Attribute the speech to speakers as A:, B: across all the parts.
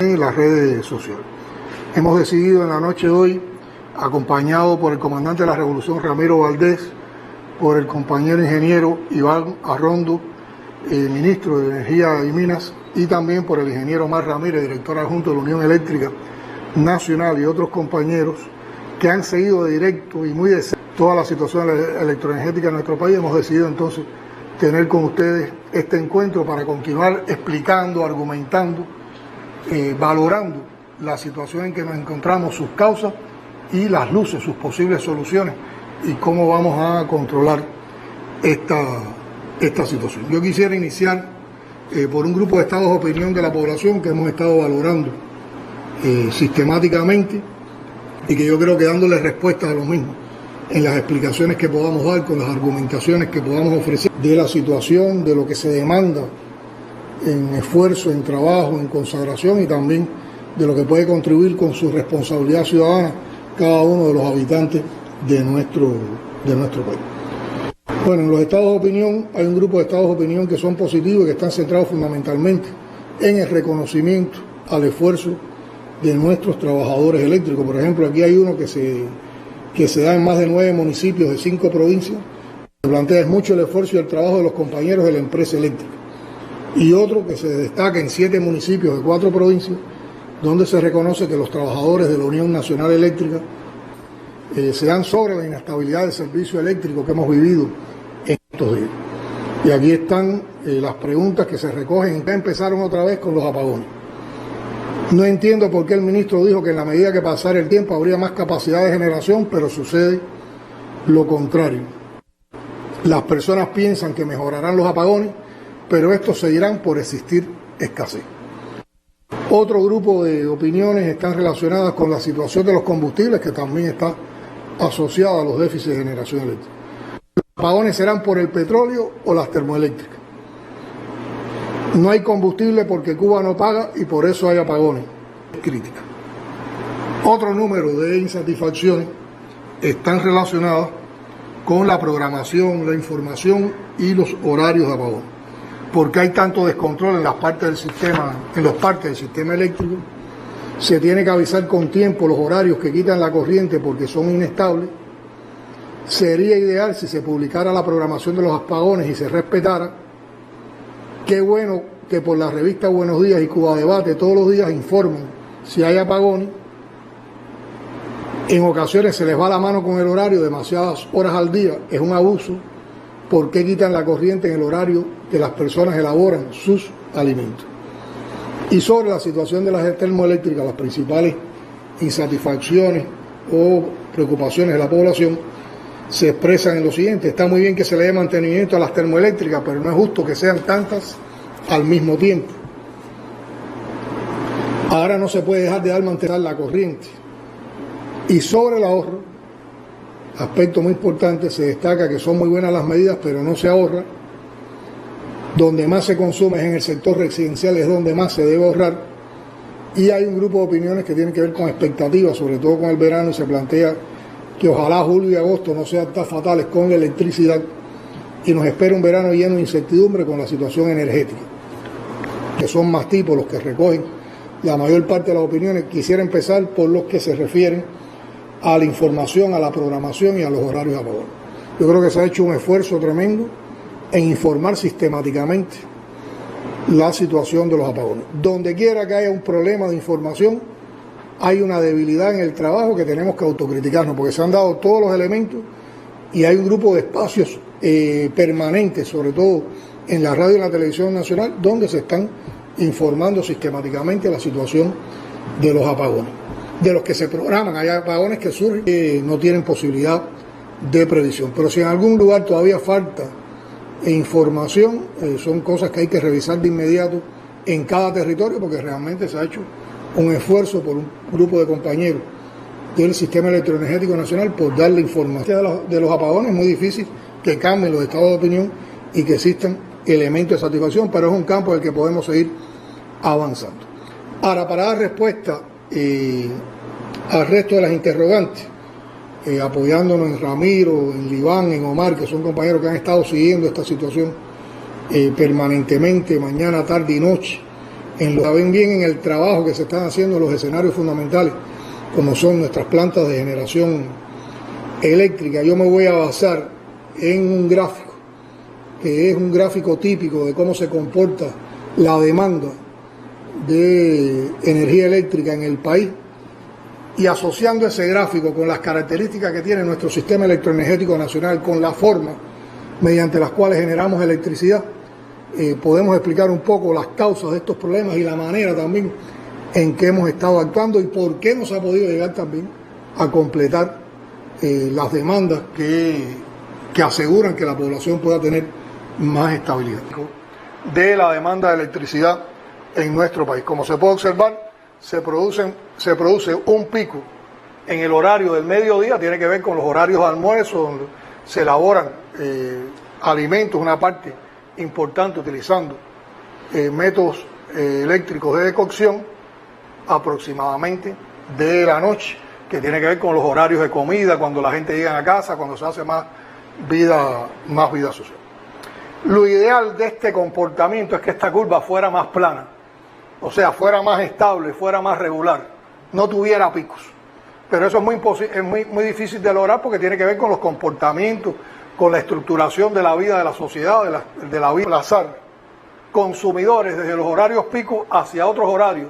A: en las redes sociales. Hemos decidido en la noche de hoy, acompañado por el comandante de la Revolución Ramiro Valdés, por el compañero ingeniero Iván Arrondo, ministro de Energía y Minas, y también por el ingeniero Omar Ramírez, director adjunto de la Unión Eléctrica Nacional, y otros compañeros que han seguido de directo y muy de cerca toda la situación electroenergética en nuestro país. Hemos decidido entonces tener con ustedes este encuentro para continuar explicando, argumentando, valorando la situación en que nos encontramos, sus causas y las luces, sus posibles soluciones y cómo vamos a controlar esta situación. Yo quisiera iniciar por un grupo de estados de opinión de la población que hemos estado valorando sistemáticamente y que yo creo que dándole respuestas a lo mismo en las explicaciones que podamos dar, con las argumentaciones que podamos ofrecer de la situación, de lo que se demanda en esfuerzo, en trabajo, en consagración y también de lo que puede contribuir con su responsabilidad ciudadana cada uno de los habitantes de nuestro país. Bueno, en los estados de opinión hay un grupo de estados de opinión que son positivos y que están centrados fundamentalmente en el reconocimiento al esfuerzo de nuestros trabajadores eléctricos. Por ejemplo, aquí hay uno que se da en más de 9 municipios de 5 provincias. Se plantea mucho el esfuerzo y el trabajo de los compañeros de la empresa eléctrica. Y otro que se destaca en 7 municipios de 4 provincias, donde se reconoce que los trabajadores de la Unión Nacional Eléctrica se dan sobre la inestabilidad del servicio eléctrico que hemos vivido en estos días. Y aquí están las preguntas que se recogen. Ya empezaron otra vez con los apagones. No entiendo por qué el ministro dijo que en la medida que pasara el tiempo habría más capacidad de generación, pero sucede lo contrario. Las personas piensan que mejorarán los apagones, pero estos seguirán por existir escasez. Otro grupo de opiniones están relacionadas con la situación de los combustibles, que también está asociada a los déficits de generación eléctrica. ¿Los apagones serán por el petróleo o las termoeléctricas? No hay combustible porque Cuba no paga y por eso hay apagones. Crítica. Otro número de insatisfacciones están relacionadas con la programación, la información y los horarios de apagón. ¿Por qué hay tanto descontrol en las partes del sistema, en los parques del sistema eléctrico? Se tiene que avisar con tiempo los horarios que quitan la corriente porque son inestables. Sería ideal si se publicara la programación de los apagones y se respetara. Qué bueno que por la revista Buenos Días y Cuba Debate todos los días informan si hay apagones. En ocasiones se les va la mano con el horario, demasiadas horas al día, es un abuso. ¿Por qué quitan la corriente en el horario que las personas elaboran sus alimentos? Y sobre la situación de las termoeléctricas, las principales insatisfacciones o preocupaciones de la población se expresan en lo siguiente. Está muy bien que se le dé mantenimiento a las termoeléctricas, pero no es justo que sean tantas al mismo tiempo. Ahora no se puede dejar de dar mantener la corriente. Y sobre el ahorro, aspecto muy importante, se destaca que son muy buenas las medidas, pero no se ahorra. Donde más se consume es en el sector residencial, es donde más se debe ahorrar. Y hay un grupo de opiniones que tienen que ver con expectativas, sobre todo con el verano, y se plantea que ojalá julio y agosto no sean tan fatales con la electricidad y nos espera un verano lleno de incertidumbre con la situación energética, que son más tipos los que recogen la mayor parte de las opiniones. Quisiera empezar por los que se refieren a la información, a la programación y a los horarios de apagón. Yo creo que se ha hecho un esfuerzo tremendo en informar sistemáticamente la situación de los apagones. Donde quiera que haya un problema de información, hay una debilidad en el trabajo que tenemos que autocriticarnos, porque se han dado todos los elementos y hay un grupo de espacios permanentes, sobre todo en la radio y en la televisión nacional, donde se están informando sistemáticamente la situación de los apagones, de los que se programan. Hay apagones que surgen que no tienen posibilidad de predicción, pero si en algún lugar todavía falta información, son cosas que hay que revisar de inmediato en cada territorio, porque realmente se ha hecho un esfuerzo por un grupo de compañeros del Sistema Electroenergético Nacional por darle información de los apagones. Es muy difícil que cambien los estados de opinión y que existan elementos de satisfacción, pero es un campo en el que podemos seguir avanzando. Ahora, para dar respuesta al resto de las interrogantes, apoyándonos en Ramiro, en Iván, en Omar, que son compañeros que han estado siguiendo esta situación permanentemente, mañana, tarde y noche, saben bien en el trabajo que se están haciendo en los escenarios fundamentales, como son nuestras plantas de generación eléctrica. Yo me voy a basar en un gráfico, que es un gráfico típico de cómo se comporta la demanda de energía eléctrica en el país, y asociando ese gráfico con las características que tiene nuestro sistema electroenergético nacional, con la forma mediante las cuales generamos electricidad, podemos explicar un poco las causas de estos problemas y la manera también en que hemos estado actuando y por qué nos ha podido llegar también a completar las demandas que aseguran que la población pueda tener más estabilidad de la demanda de electricidad en nuestro país. Como se puede observar, se produce un pico en el horario del mediodía, tiene que ver con los horarios de almuerzo, donde se elaboran alimentos, una parte importante utilizando métodos eléctricos de decocción, aproximadamente de la noche, que tiene que ver con los horarios de comida, cuando la gente llega a casa, cuando se hace más vida social. Lo ideal de este comportamiento es que esta curva fuera más plana, o sea, fuera más estable, fuera más regular, no tuviera picos. Pero eso es muy difícil de lograr porque tiene que ver con los comportamientos, con la estructuración de la vida de la sociedad, de la vida. Desplazar consumidores desde los horarios picos hacia otros horarios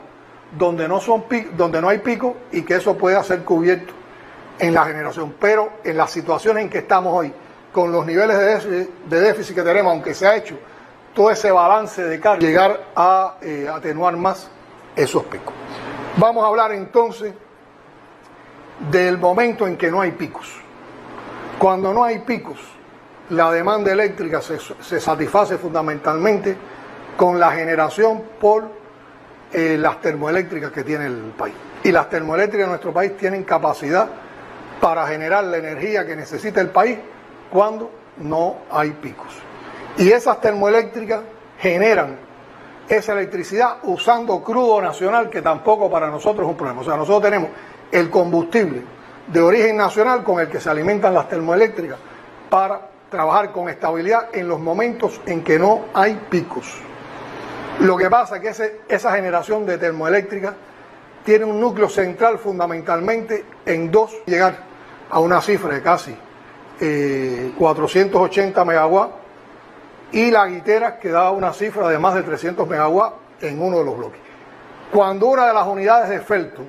A: donde no hay pico, y que eso pueda ser cubierto en la generación. Pero en las situaciones en que estamos hoy, con los niveles de déficit que tenemos, aunque se ha hecho todo ese balance de carga, llegar a atenuar más esos picos. Vamos a hablar entonces del momento en que no hay picos. Cuando no hay picos, la demanda eléctrica se satisface fundamentalmente con la generación por las termoeléctricas que tiene el país. Y las termoeléctricas de nuestro país tienen capacidad para generar la energía que necesita el país cuando no hay picos. Y esas termoeléctricas generan esa electricidad usando crudo nacional, que tampoco para nosotros es un problema. O sea, nosotros tenemos el combustible de origen nacional con el que se alimentan las termoeléctricas para trabajar con estabilidad en los momentos en que no hay picos. Lo que pasa es que esa generación de termoeléctricas tiene un núcleo central fundamentalmente en dos, llegar a una cifra de casi 480 megawatts, y la Guitera, que da una cifra de más de 300 megawatts en uno de los bloques. Cuando una de las unidades de Felton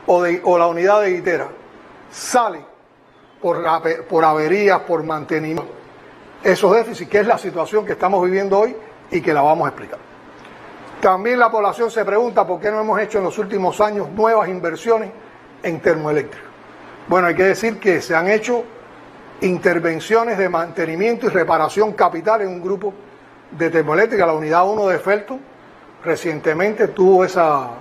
A: o la unidad de Guitera sale por averías, por mantenimiento, esos déficits, que es la situación que estamos viviendo hoy y que la vamos a explicar. También la población se pregunta por qué no hemos hecho en los últimos años nuevas inversiones en termoeléctrica. Bueno, hay que decir que se han hecho intervenciones de mantenimiento y reparación capital en un grupo de termoeléctrica. La unidad 1 de Felton recientemente tuvo esa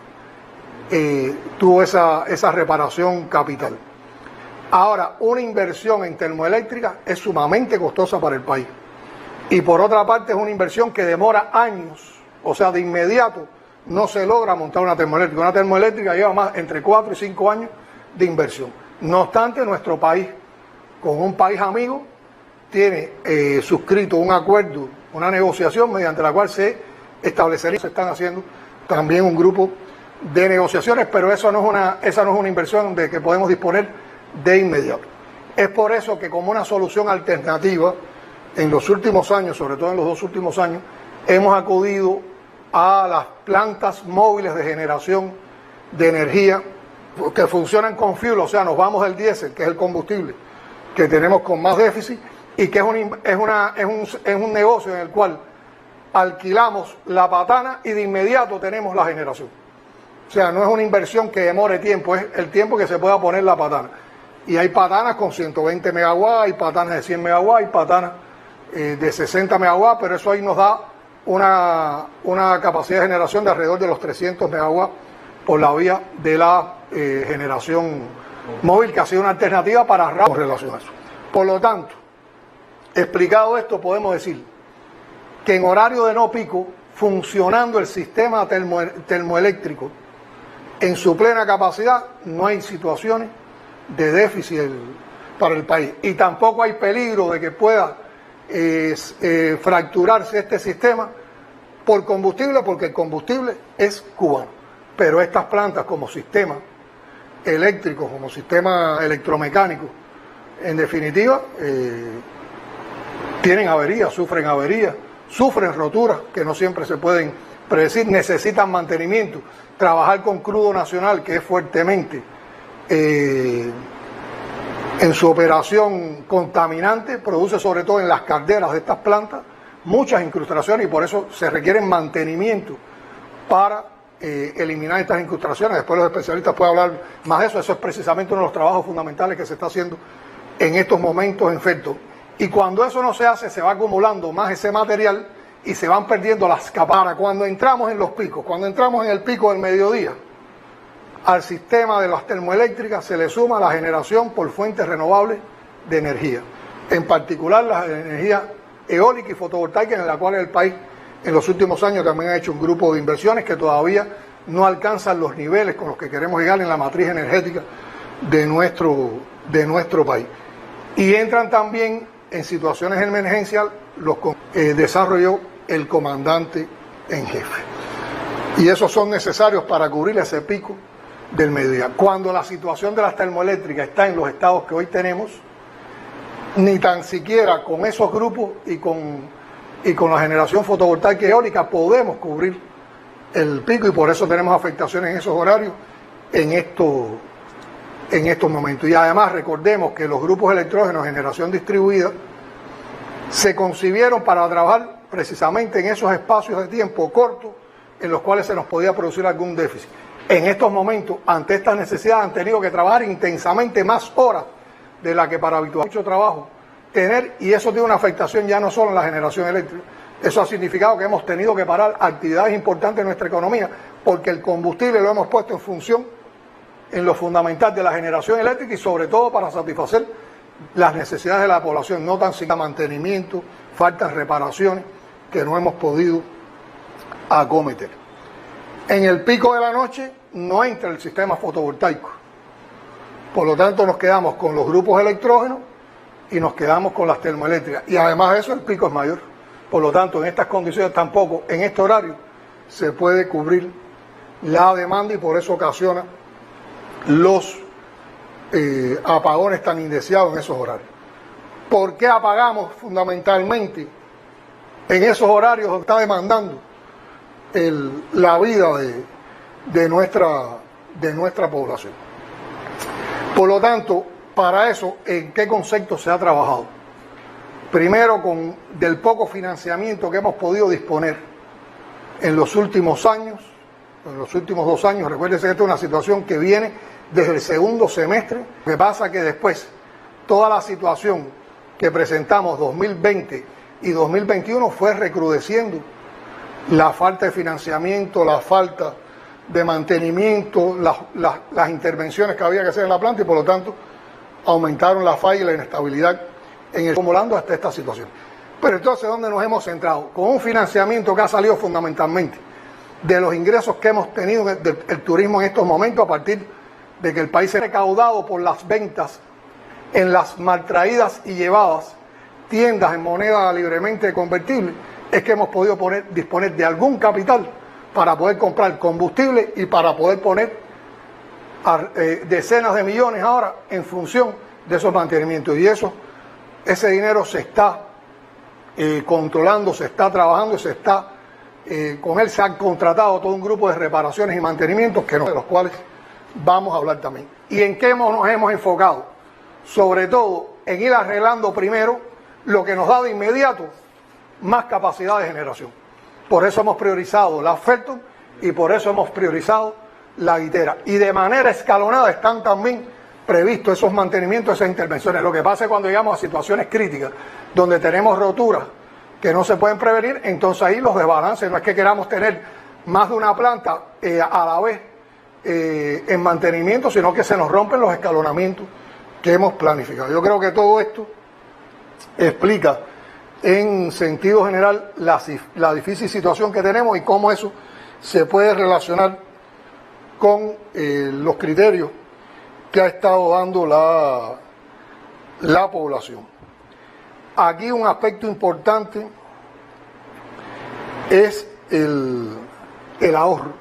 A: reparación capital. Ahora, una inversión en termoeléctrica es sumamente costosa para el país. Y por otra parte es una inversión que demora años, o sea, de inmediato no se logra montar una termoeléctrica. Una termoeléctrica lleva más entre 4 y 5 años de inversión. No obstante, nuestro país, con un país amigo, tiene suscrito un acuerdo, una negociación mediante la cual se establecería, se están haciendo también un grupo de negociaciones, pero esa no es una inversión de que podemos disponer de inmediato. Es por eso que, como una solución alternativa, en los últimos años, sobre todo en los 2 últimos años, hemos acudido a las plantas móviles de generación de energía que funcionan con fuel, o sea, nos vamos del diésel, que es el combustible que tenemos con más déficit, y que es un negocio en el cual alquilamos la patana y de inmediato tenemos la generación. O sea, no es una inversión que demore tiempo, es el tiempo que se pueda poner la patana. Y hay patanas con 120 megawatts, hay patanas de 100 megawatts, hay patanas de 60 megawatts, pero eso ahí nos da una capacidad de generación de alrededor de los 300 megawatts por la vía de la generación móvil, que ha sido una alternativa para con relación a eso. Por lo tanto, explicado esto, podemos decir que en horario de no pico, funcionando el sistema termoeléctrico en su plena capacidad, no hay situaciones de déficit para el país, y tampoco hay peligro de que pueda fracturarse este sistema por combustible, porque el combustible es cubano. Pero estas plantas como sistema eléctrico, como sistema electromecánico, en definitiva, tienen averías, sufren roturas que no siempre se pueden predecir, necesitan mantenimiento. Trabajar con crudo nacional, que es fuertemente en su operación contaminante, produce sobre todo en las calderas de estas plantas muchas incrustaciones, y por eso se requiere mantenimiento para eliminar estas incrustaciones. Después los especialistas pueden hablar más de eso. Eso es precisamente uno de los trabajos fundamentales que se está haciendo en estos momentos en Felton. Y cuando eso no se hace, se va acumulando más ese material y se van perdiendo las capas. Cuando entramos en los picos, cuando entramos en el pico del mediodía, al sistema de las termoeléctricas se le suma la generación por fuentes renovables de energía, en particular la energía eólica y fotovoltaica, en la cual el país en los últimos años también ha hecho un grupo de inversiones que todavía no alcanzan los niveles con los que queremos llegar en la matriz energética de nuestro país. Y entran también en situaciones emergenciales los desarrolló el comandante en jefe. Y esos son necesarios para cubrir ese pico del mediodía. Cuando la situación de las termoeléctricas está en los estados que hoy tenemos, ni tan siquiera con esos grupos y con la generación fotovoltaica y eólica podemos cubrir el pico, y por eso tenemos afectaciones en esos horarios en estos momentos. Y además recordemos que los grupos electrógenos de generación distribuida se concibieron para trabajar precisamente en esos espacios de tiempo cortos en los cuales se nos podía producir algún déficit. En estos momentos, ante esta necesidad, han tenido que trabajar intensamente más horas de la que para habitual mucho trabajo tener, y eso tiene una afectación ya no solo en la generación eléctrica. Eso ha significado que hemos tenido que parar actividades importantes en nuestra economía, porque el combustible lo hemos puesto en función en lo fundamental de la generación eléctrica, y sobre todo para satisfacer las necesidades de la población, no tan siquiera mantenimiento, faltas, reparaciones que no hemos podido acometer. En el pico de la noche no entra el sistema fotovoltaico, por lo tanto nos quedamos con los grupos electrógenos y nos quedamos con las termoeléctricas, y además de eso el pico es mayor. Por lo tanto, en estas condiciones tampoco, en este horario, se puede cubrir la demanda, y por eso ocasiona los apagones tan indeseados en esos horarios. ¿Por qué apagamos fundamentalmente en esos horarios donde está demandando la vida de nuestra población? Por lo tanto, para eso, ¿en qué concepto se ha trabajado? Primero, del poco financiamiento que hemos podido disponer en los últimos años, en los últimos 2 años. Recuérdense que esta es una situación que viene desde el segundo semestre. Lo que pasa que después, toda la situación que presentamos 2020 y 2021 fue recrudeciendo la falta de financiamiento, la falta de mantenimiento, las intervenciones que había que hacer en la planta, y por lo tanto aumentaron la falla y la inestabilidad acumulando hasta esta situación. Pero entonces, ¿dónde nos hemos centrado? Con un financiamiento que ha salido fundamentalmente de los ingresos que hemos tenido del turismo en estos momentos, a partir de que el país se ha recaudado por las ventas en las maltraídas y llevadas tiendas en moneda libremente convertible, es que hemos podido disponer de algún capital para poder comprar combustible y para poder poner decenas de millones ahora en función de esos mantenimientos. Y ese dinero se está controlando, se está trabajando, con él se han contratado todo un grupo de reparaciones y mantenimientos de los cuales vamos a hablar también. ¿Y en qué nos hemos enfocado? Sobre todo en ir arreglando primero lo que nos da de inmediato más capacidad de generación. Por eso hemos priorizado la Felton y por eso hemos priorizado la Guitera. Y de manera escalonada están también previstos esos mantenimientos, esas intervenciones. Lo que pasa es cuando llegamos a situaciones críticas, donde tenemos roturas que no se pueden prevenir, entonces ahí los desbalances, no es que queramos tener más de una planta a la vez en mantenimiento, sino que se nos rompen los escalonamientos que hemos planificado. Yo creo que todo esto explica en sentido general la difícil situación que tenemos y cómo eso se puede relacionar con los criterios que ha estado dando la población. Aquí un aspecto importante es el ahorro.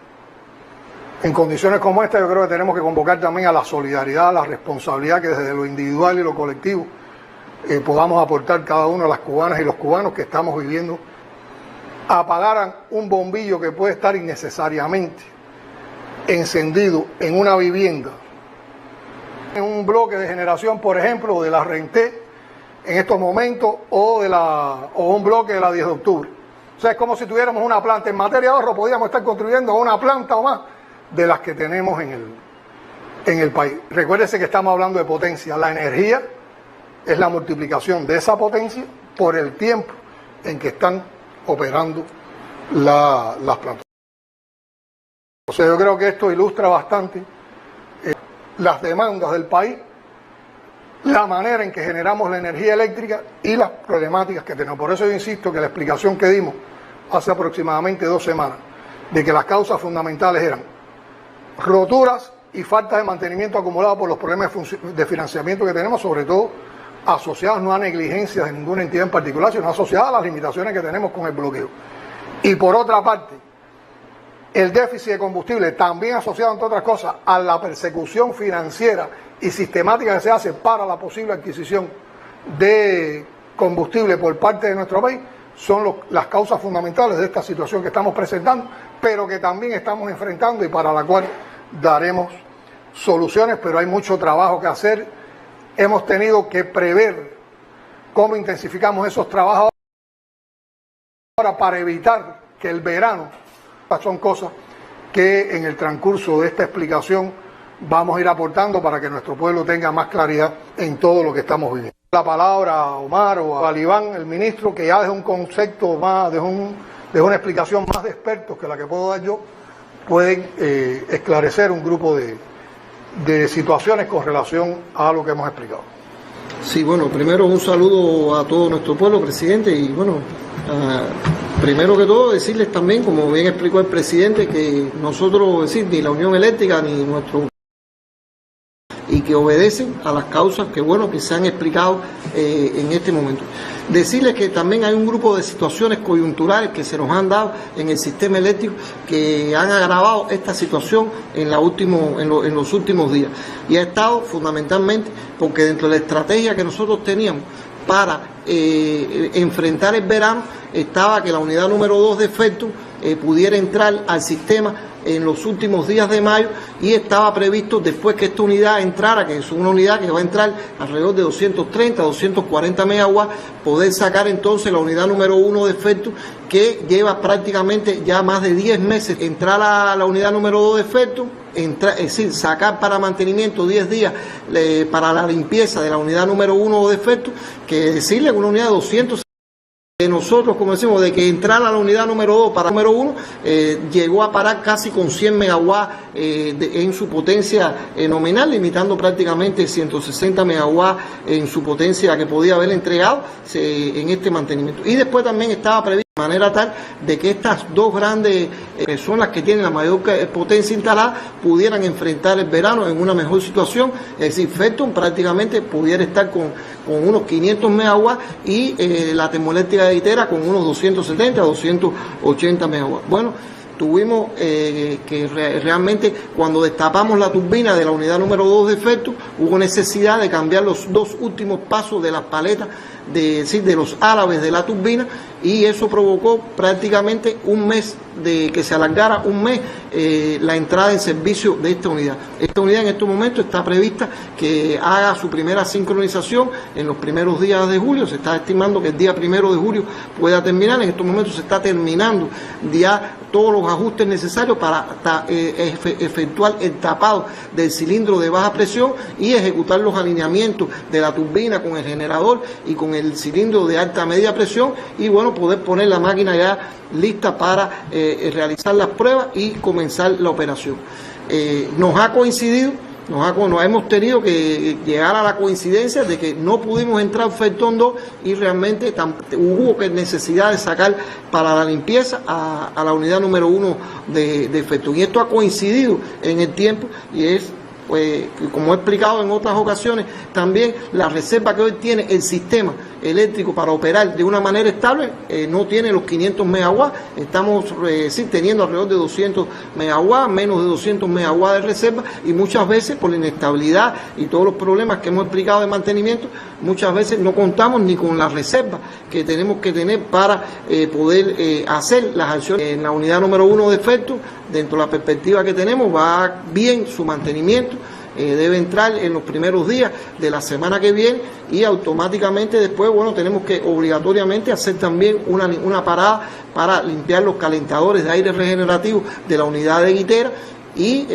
A: En condiciones como esta, yo creo que tenemos que convocar también a la solidaridad, a la responsabilidad que desde lo individual y lo colectivo podamos aportar cada uno de las cubanas y los cubanos que estamos viviendo. Apagaran un bombillo que puede estar innecesariamente encendido en una vivienda, en un bloque de generación, por ejemplo, de la Renté en estos momentos, o un bloque de la 10 de octubre. O sea, es como si tuviéramos una planta. En materia de ahorro podríamos estar construyendo una planta o más de las que tenemos en el país. Recuérdese que estamos hablando de potencia. La energía es la multiplicación de esa potencia por el tiempo en que están operando las plantas. O sea, yo creo que esto ilustra bastante las demandas del país, la manera en que generamos la energía eléctrica y las problemáticas que tenemos. Por eso yo insisto que la explicación que dimos hace aproximadamente 2 semanas de que las causas fundamentales eran roturas y falta de mantenimiento acumulado por los problemas de financiamiento que tenemos, sobre todo asociados no a negligencias de ninguna entidad en particular, sino asociadas a las limitaciones que tenemos con el bloqueo. Y por otra parte, el déficit de combustible, también asociado, entre otras cosas, a la persecución financiera y sistemática que se hace para la posible adquisición de combustible por parte de nuestro país, son las causas fundamentales de esta situación que estamos presentando, pero que también estamos enfrentando y para la cual daremos soluciones, pero hay mucho trabajo que hacer. Hemos tenido que prever cómo intensificamos esos trabajos ahora para evitar que el verano, son cosas que en el transcurso de esta explicación vamos a ir aportando para que nuestro pueblo tenga más claridad en todo lo que estamos viviendo. La palabra a Omar o a Iván, el ministro, que ya desde un concepto más, desde una explicación más de expertos que la que puedo dar yo, pueden esclarecer un grupo de situaciones con relación a lo que hemos explicado.
B: Sí, bueno, primero un saludo a todo nuestro pueblo, presidente, y bueno, primero que todo decirles también, como bien explicó el presidente, que nosotros, es decir, ni la Unión Eléctrica ni nuestro, y que obedecen a las causas que, bueno, que se han explicado en este momento. Decirles que también hay un grupo de situaciones coyunturales que se nos han dado en el sistema eléctrico que han agravado esta situación en los últimos días. Y ha estado fundamentalmente porque dentro de la estrategia que nosotros teníamos para enfrentar el verano estaba que la unidad número 2 de FETU pudiera entrar al sistema en los últimos días de mayo, y estaba previsto después que esta unidad entrara, que es una unidad que va a entrar alrededor de 230, 240 megawatts, poder sacar entonces la unidad número 1 de FETU, que lleva prácticamente ya más de 10 meses. Entrar a la unidad número 2 de FETU, es decir, sacar para mantenimiento 10 días para la limpieza de la unidad número 1 de FETU, que decirle que una unidad de 200. Nosotros, como decimos, de que entrara a la unidad número 2 para número 1, llegó a parar casi con 100 megawatts en su potencia nominal, limitando prácticamente 160 megawatts en su potencia que podía haber entregado en este mantenimiento. Y después también estaba previsto de manera tal de que estas dos grandes son las que tienen la mayor potencia instalada, pudieran enfrentar el verano en una mejor situación. Es decir, FETU prácticamente pudiera estar con unos 500 megawatts y la termoeléctrica de Itera con unos 270, 280 megawatts. Bueno, tuvimos que realmente cuando destapamos la turbina de la unidad número 2 de FETU, hubo necesidad de cambiar los dos últimos pasos de las paletas, de los árabes de la turbina, y eso provocó prácticamente un mes, de que se alargara un mes la entrada en servicio de esta unidad. Esta unidad en estos momentos está prevista que haga su primera sincronización en los primeros días de julio. Se está estimando que el día 1 de julio pueda terminar. En estos momentos se está terminando ya todos los ajustes necesarios para efectuar el tapado del cilindro de baja presión y ejecutar los alineamientos de la turbina con el generador y con el cilindro de alta media presión, y bueno, poder poner la máquina ya lista para realizar las pruebas y comenzar la operación. Nos ha coincidido, nos hemos tenido que llegar a la coincidencia de que no pudimos entrar Felton 2 y realmente hubo necesidad de sacar para la limpieza a la unidad número 1 de Felton. Y esto ha coincidido en el tiempo, y es, pues, como he explicado en otras ocasiones, también la reserva que hoy tiene el sistema eléctrico para operar de una manera estable no tiene los 500 megawatts, estamos teniendo alrededor de 200 megawatts, menos de 200 megawatts de reserva, y muchas veces por la inestabilidad y todos los problemas que hemos explicado de mantenimiento, muchas veces no contamos ni con las reservas que tenemos que tener para poder hacer las acciones. En la unidad número 1 de efecto, dentro de la perspectiva que tenemos, va bien su mantenimiento. Debe entrar en los primeros días de la semana que viene, y automáticamente después, bueno, tenemos que obligatoriamente hacer también una parada para limpiar los calentadores de aire regenerativo de la unidad de Guitera y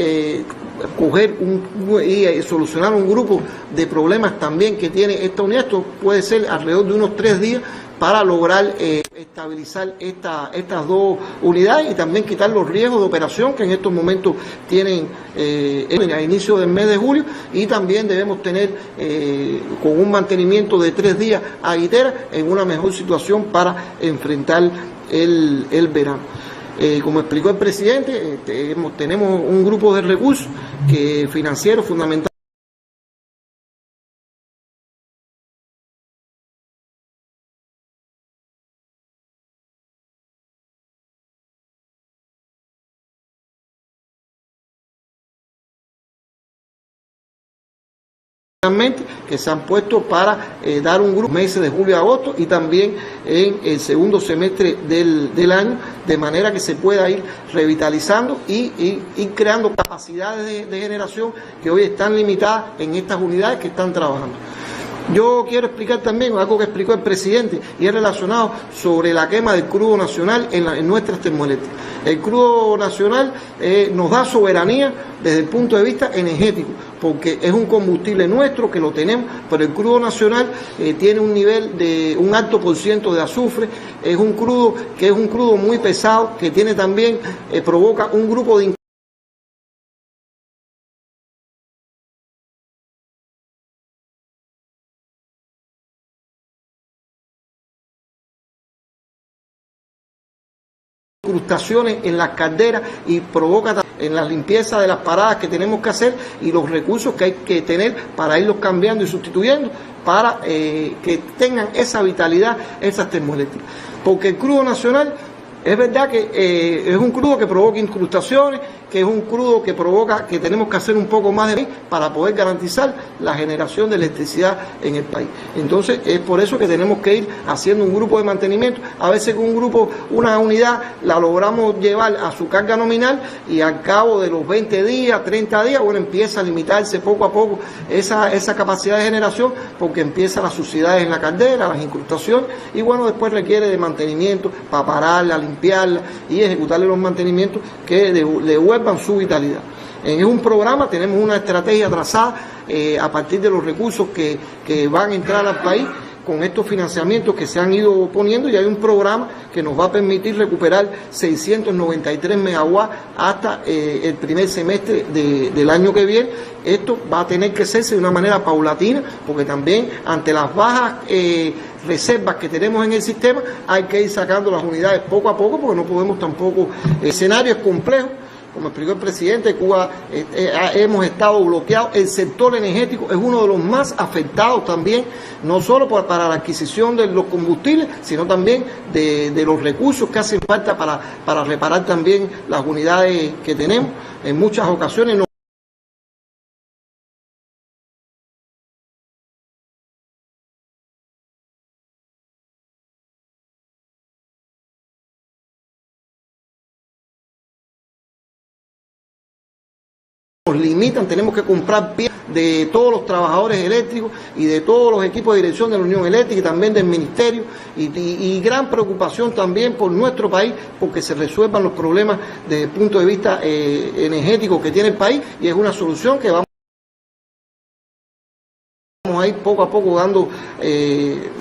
B: solucionar un grupo de problemas también que tiene esta unidad. Esto puede ser alrededor de unos 3 días para lograr estabilizar estas dos unidades y también quitar los riesgos de operación que en estos momentos tienen a inicio del mes de julio, y también debemos tener con un mantenimiento de 3 días a Guitera en una mejor situación para enfrentar el verano. Como explicó el presidente, tenemos un grupo de recursos financieros fundamentales que se han puesto para dar un grupo meses de julio a agosto y también en el segundo semestre del año, de manera que se pueda ir revitalizando y creando capacidades de generación que hoy están limitadas en estas unidades que están trabajando. Yo quiero explicar también algo que explicó el presidente, y es relacionado sobre la quema del crudo nacional en nuestras termoeléctricas. El crudo nacional nos da soberanía desde el punto de vista energético, porque es un combustible nuestro que lo tenemos, pero el crudo nacional tiene un nivel de un alto % de azufre, es un crudo muy pesado, que tiene también, provoca un grupo de incrustaciones en las calderas y provoca en la limpieza de las paradas que tenemos que hacer y los recursos que hay que tener para irlos cambiando y sustituyendo para que tengan esa vitalidad esas termoeléctricas. Porque el crudo nacional es verdad que es un crudo que provoca incrustaciones, que es un crudo que provoca que tenemos que hacer un poco más de para poder garantizar la generación de electricidad en el país. Entonces es por eso que tenemos que ir haciendo un grupo de mantenimiento. A veces con una unidad la logramos llevar a su carga nominal y al cabo de los 20 días, 30 días, bueno, empieza a limitarse poco a poco esa capacidad de generación, porque empiezan las suciedades en la caldera, las incrustaciones, y bueno, después requiere de mantenimiento para pararla, limpiarla y ejecutarle los mantenimientos que devuelvan su vitalidad. En un programa tenemos una estrategia trazada a partir de los recursos que van a entrar al país con estos financiamientos que se han ido poniendo, y hay un programa que nos va a permitir recuperar 693 megawatts hasta el primer semestre del año que viene. Esto va a tener que hacerse de una manera paulatina, porque también ante las bajas reservas que tenemos en el sistema hay que ir sacando las unidades poco a poco, porque no podemos tampoco, escenarios complejos. Como explicó el presidente, Cuba hemos estado bloqueados. El sector energético es uno de los más afectados también, no solo para la adquisición de los combustibles, sino también de los recursos que hacen falta para reparar también las unidades que tenemos. En muchas ocasiones no nos limitan, tenemos que comprar piezas de todos los trabajadores eléctricos y de todos los equipos de dirección de la Unión Eléctrica y también del Ministerio, y gran preocupación también por nuestro país, porque se resuelvan los problemas desde el punto de vista energético que tiene el país, y es una solución que vamos a ir poco a poco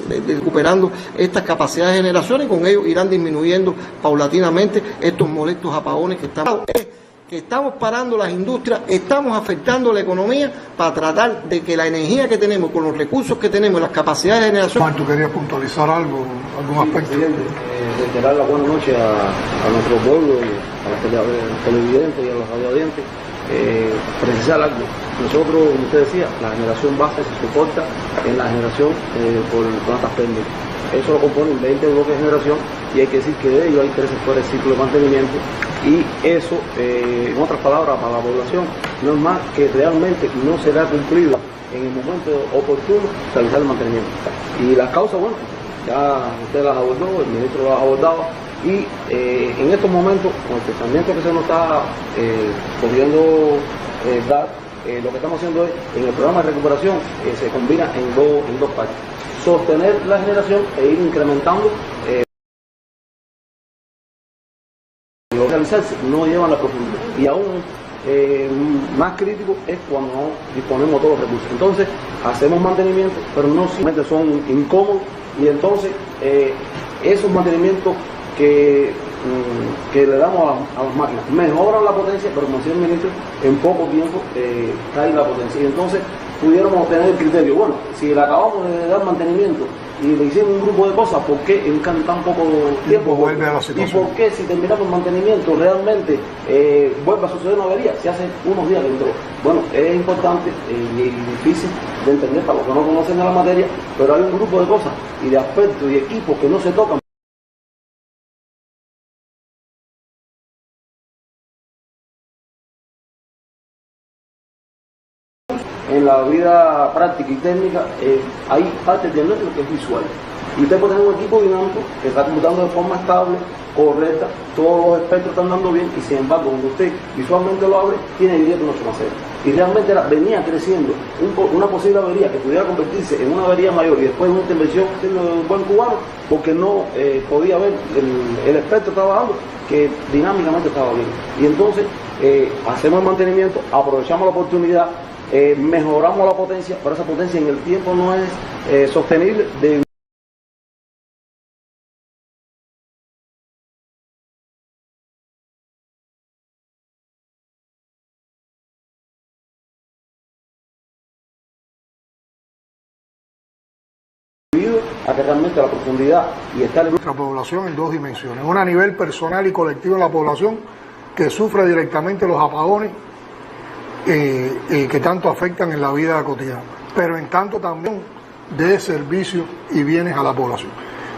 B: recuperando estas capacidades de generación, y con ello irán disminuyendo paulatinamente estos molestos apagones que estamos parando las industrias, estamos afectando la economía para tratar de que la energía que tenemos, con los recursos que tenemos, las capacidades de generación.
A: Juan, ¿tú querías puntualizar algún aspecto?
C: Reiterar la buena noche a nuestro pueblo, a los televidentes y a los radioaudientes. precisar algo. Nosotros, como usted decía, la generación base se soporta en la generación por plantas técnicas. Eso lo componen 20 bloques de generación y hay que decir que de ellos hay 3 sectores de ciclo de mantenimiento y eso, en otras palabras, para la población no es más que realmente no será cumplido en el momento oportuno realizar el mantenimiento. Y las causas, bueno, ya usted las abordó, el ministro las ha abordado y en estos momentos, con el pensamiento que se nos está pudiendo dar, lo que estamos haciendo es, en el programa de recuperación, se combina en dos partes. Sostener la generación e ir incrementando lo realizarse no llevan la profundidad y aún más crítico es cuando no disponemos de todos los recursos. Entonces hacemos mantenimiento, pero no simplemente son incómodos y entonces esos mantenimientos que le damos a las máquinas mejoran la potencia, pero como decía el ministro, en poco tiempo cae la potencia y entonces pudiéramos tener el criterio, bueno, si le acabamos de dar mantenimiento y le hicimos un grupo de cosas, ¿por qué en tan poco tiempo vuelve a la situación? ¿Y por qué si terminamos el mantenimiento realmente vuelve a suceder una avería? Si hace unos días que entró. Bueno, es importante y difícil de entender para los que no conocen la materia, pero hay un grupo de cosas y de aspectos y equipos que no se tocan. En la vida práctica y técnica hay parte del diagnóstico que es visual. Y usted puede tener un equipo dinámico que está computando de forma estable, correcta, todos los espectros están dando bien y sin embargo cuando usted visualmente lo abre, tiene el día que no se va a hacer. Y realmente venía creciendo una posible avería que pudiera convertirse en una avería mayor y después de una intervención del buen cubano porque no podía ver el espectro trabajando que dinámicamente estaba bien. Y entonces hacemos el mantenimiento, aprovechamos la oportunidad, mejoramos la potencia, pero esa potencia en el tiempo no es sostenible. A que realmente la profundidad y estar en
A: nuestra población en 2 dimensiones, una a nivel personal y colectivo en la población que sufre directamente los apagones que tanto afectan en la vida cotidiana, pero en tanto también de servicios y bienes a la población.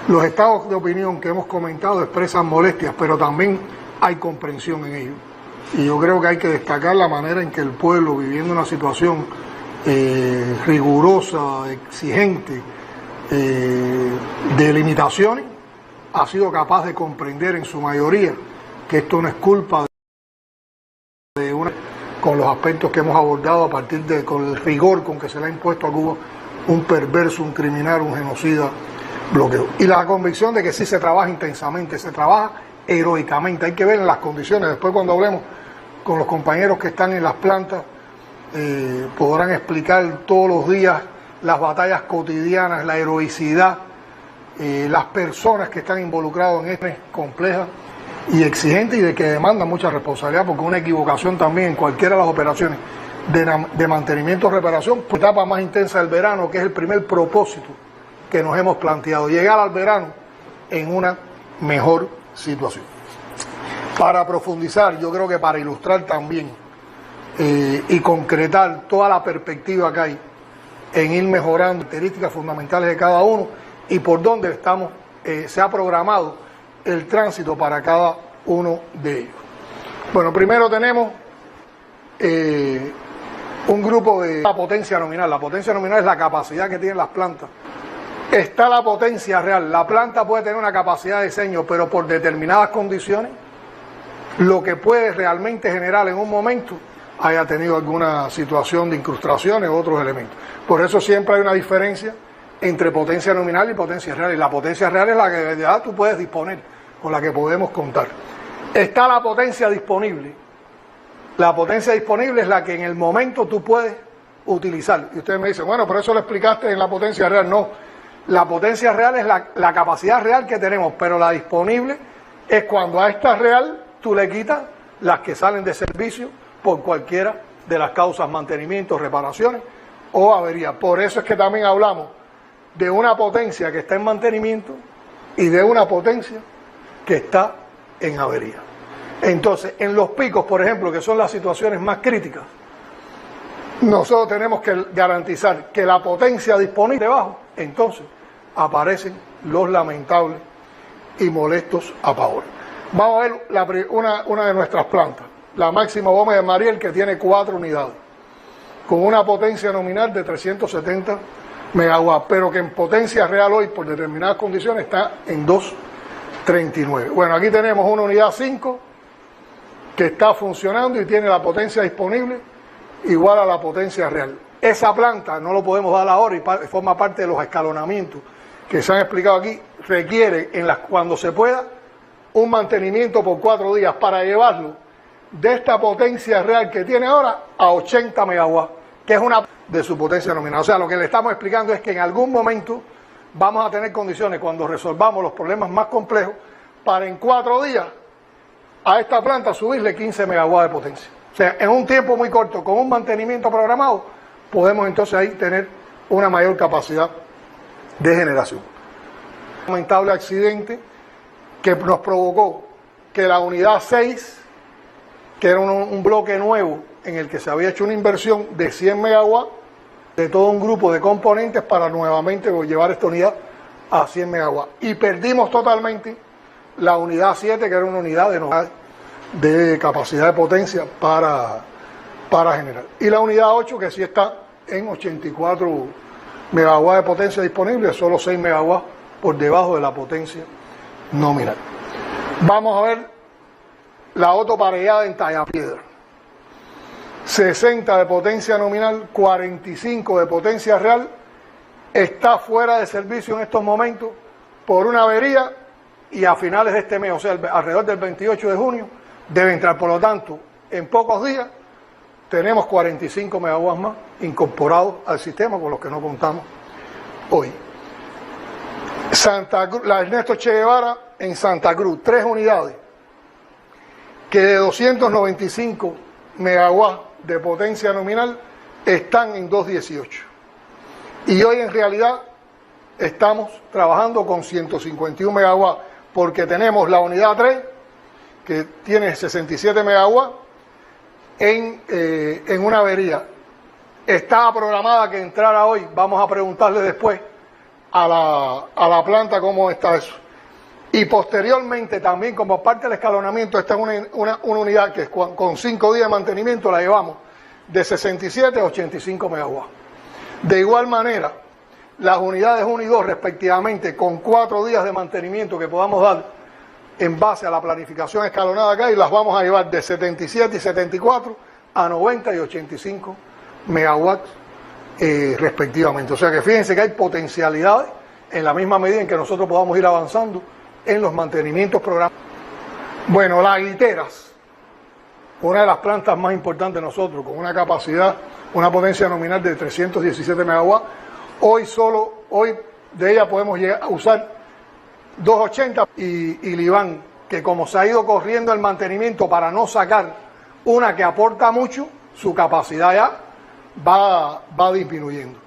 A: Los estados de opinión que hemos comentado expresan molestias, pero también hay comprensión en ello. Y yo creo que hay que destacar la manera en que el pueblo, viviendo una situación rigurosa, exigente, de limitaciones, ha sido capaz de comprender en su mayoría que esto no es culpa de una, con los aspectos que hemos abordado a partir con el rigor con que se le ha impuesto a Cuba un perverso, un criminal, un genocida bloqueo. Y la convicción de que sí se trabaja intensamente, se trabaja heroicamente, hay que ver en las condiciones, después cuando hablemos con los compañeros que están en las plantas, podrán explicar todos los días las batallas cotidianas, la heroicidad, las personas que están involucradas en esto compleja y exigente y de que demandan mucha responsabilidad, porque una equivocación también en cualquiera de las operaciones de mantenimiento o reparación, pues la etapa más intensa del verano, que es el primer propósito que nos hemos planteado, llegar al verano en una mejor situación. Para profundizar, yo creo que para ilustrar también y concretar toda la perspectiva que hay en ir mejorando características fundamentales de cada uno y por dónde estamos, se ha programado el tránsito para cada uno de ellos. Bueno, primero tenemos un grupo de la potencia nominal. La potencia nominal es la capacidad que tienen las plantas. Está la potencia real. La planta puede tener una capacidad de diseño, pero por determinadas condiciones, lo que puede realmente generar en un momento haya tenido alguna situación de incrustaciones u otros elementos. Por eso siempre hay una diferencia entre potencia nominal y potencia real. Y la potencia real es la que de verdad tú puedes disponer, con la que podemos contar. Está la potencia disponible. La potencia disponible es la que en el momento tú puedes utilizar. Y ustedes me dicen, bueno, pero eso lo explicaste en la potencia real. No, la potencia real es la capacidad real que tenemos, pero la disponible es cuando a esta real tú le quitas las que salen de servicio por cualquiera de las causas, mantenimientos, reparaciones o avería. Por eso es que también hablamos de una potencia que está en mantenimiento y de una potencia que está en avería. Entonces, en los picos, por ejemplo, que son las situaciones más críticas, nosotros tenemos que garantizar que la potencia disponible debajo, entonces aparecen los lamentables y molestos apagones. Vamos a ver una de nuestras plantas, la Máximo Gómez de Mariel, que tiene 4 unidades, con una potencia nominal de 370 megawatts, pero que en potencia real hoy, por determinadas condiciones, está en 239. Bueno, aquí tenemos una unidad 5 que está funcionando y tiene la potencia disponible igual a la potencia real. Esa planta no lo podemos dar ahora y forma parte de los escalonamientos que se han explicado aquí. Requiere, cuando se pueda, un mantenimiento por 4 días para llevarlo de esta potencia real que tiene ahora a 80 megawatts, que es una de su potencia nominal. O sea, lo que le estamos explicando es que en algún momento vamos a tener condiciones, cuando resolvamos los problemas más complejos, para en 4 días a esta planta subirle 15 megawatts de potencia. O sea, en un tiempo muy corto, con un mantenimiento programado, podemos entonces ahí tener una mayor capacidad de generación. Un lamentable accidente que nos provocó que la unidad 6, que era un bloque nuevo en el que se había hecho una inversión de 100 megawatts, de todo un grupo de componentes para nuevamente llevar esta unidad a 100 megawatts. Y perdimos totalmente la unidad 7, que era una unidad de capacidad de potencia para generar. Y la unidad 8, que sí está en 84 megawatts de potencia disponible, solo 6 megawatts por debajo de la potencia nominal. Vamos a ver la autoparellada en Tallapiedra. 60 de potencia nominal, 45 de potencia real, está fuera de servicio en estos momentos por una avería y a finales de este mes, o sea, alrededor del 28 de junio, debe entrar. Por lo tanto, en pocos días tenemos 45 megawatts más incorporados al sistema, con los que no contamos hoy. Santa Cruz, la Ernesto Che Guevara en Santa Cruz, 3 unidades que de 295 megawatts de potencia nominal están en 218. Y hoy en realidad estamos trabajando con 151 megawatts, porque tenemos la unidad 3, que tiene 67 megawatts, en una avería. Estaba programada que entrara hoy, vamos a preguntarle después a la planta cómo está eso. Y posteriormente también, como parte del escalonamiento, está una unidad que con 5 días de mantenimiento la llevamos de 67 a 85 megawatts. De igual manera, las unidades 1 y 2 respectivamente, con 4 días de mantenimiento que podamos dar en base a la planificación escalonada acá, y las vamos a llevar de 77 y 74 a 90 y 85 megawatts respectivamente. O sea que fíjense que hay potencialidades en la misma medida en que nosotros podamos ir avanzando en los mantenimientos programados. Bueno, las Guiteras, una de las plantas más importantes de nosotros, con una capacidad, una potencia nominal de 317 megawatts, hoy de ella podemos llegar a usar 280 y Libán, que como se ha ido corriendo el mantenimiento para no sacar una que aporta mucho, su capacidad ya va disminuyendo.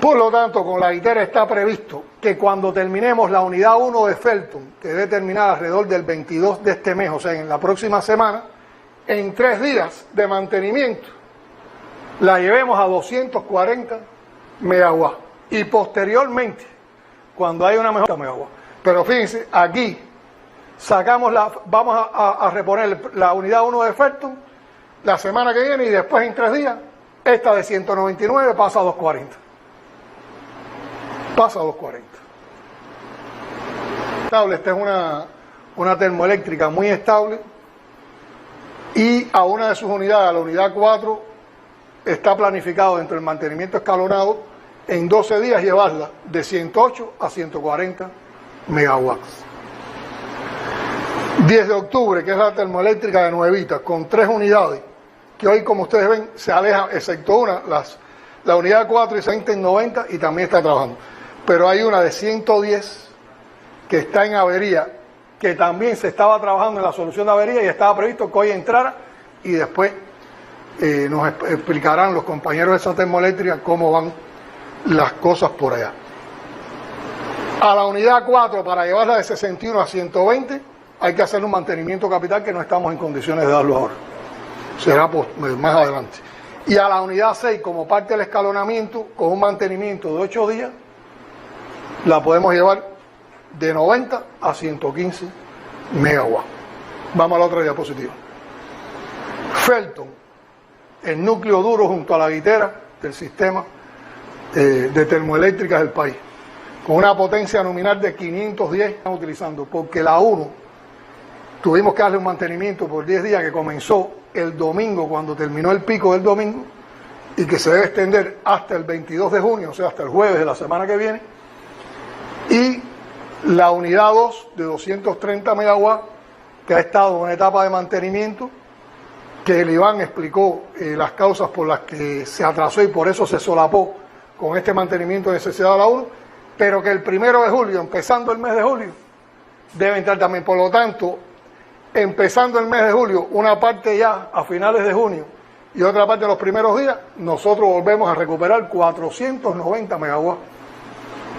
A: Por lo tanto, con la Guitera está previsto que cuando terminemos la unidad 1 de Felton, que debe terminar alrededor del 22 de este mes, o sea, en la próxima semana, en 3 días de mantenimiento, la llevemos a 240 megawatts. Y posteriormente, cuando haya una mejor megawatts. Pero fíjense, aquí vamos a reponer la unidad 1 de Felton la semana que viene, y después en 3 días, esta de 199 pasa a 240. Pasa a 240. Estable, esta es una termoeléctrica muy estable, y a una de sus unidades, a la unidad 4, está planificado dentro del mantenimiento escalonado en 12 días llevarla de 108 a 140 megawatts. 10 de octubre, que es la termoeléctrica de Nuevita, con 3 unidades, que hoy, como ustedes ven, se aleja, excepto una, la unidad 4 y se en 90 y también está trabajando. Pero hay una de 110 que está en avería, que también se estaba trabajando en la solución de avería y estaba previsto que hoy entrara, y después nos explicarán los compañeros de esa termoeléctrica cómo van las cosas por allá. A la unidad 4, para llevarla de 61 a 120, hay que hacer un mantenimiento capital que no estamos en condiciones de darlo ahora. Será más adelante. Y a la unidad 6, como parte del escalonamiento, con un mantenimiento de 8 días, la podemos llevar de 90 a 115 megawatts. Vamos a la otra diapositiva. Felton, el núcleo duro junto a la guitera del sistema de termoeléctricas del país, con una potencia nominal de 510 están utilizando, porque la 1 tuvimos que darle un mantenimiento por 10 días que comenzó el domingo, cuando terminó el pico del domingo, y que se debe extender hasta el 22 de junio, o sea, hasta el jueves de la semana que viene, y la unidad 2 de 230 megawatts, que ha estado en una etapa de mantenimiento, que el Iván explicó las causas por las que se atrasó y por eso se solapó con este mantenimiento de necesidad de la 1, pero que el 1 de julio, empezando el mes de julio, debe entrar también. Por lo tanto, empezando el mes de julio, una parte ya a finales de junio y otra parte los primeros días, nosotros volvemos a recuperar 490 megawatts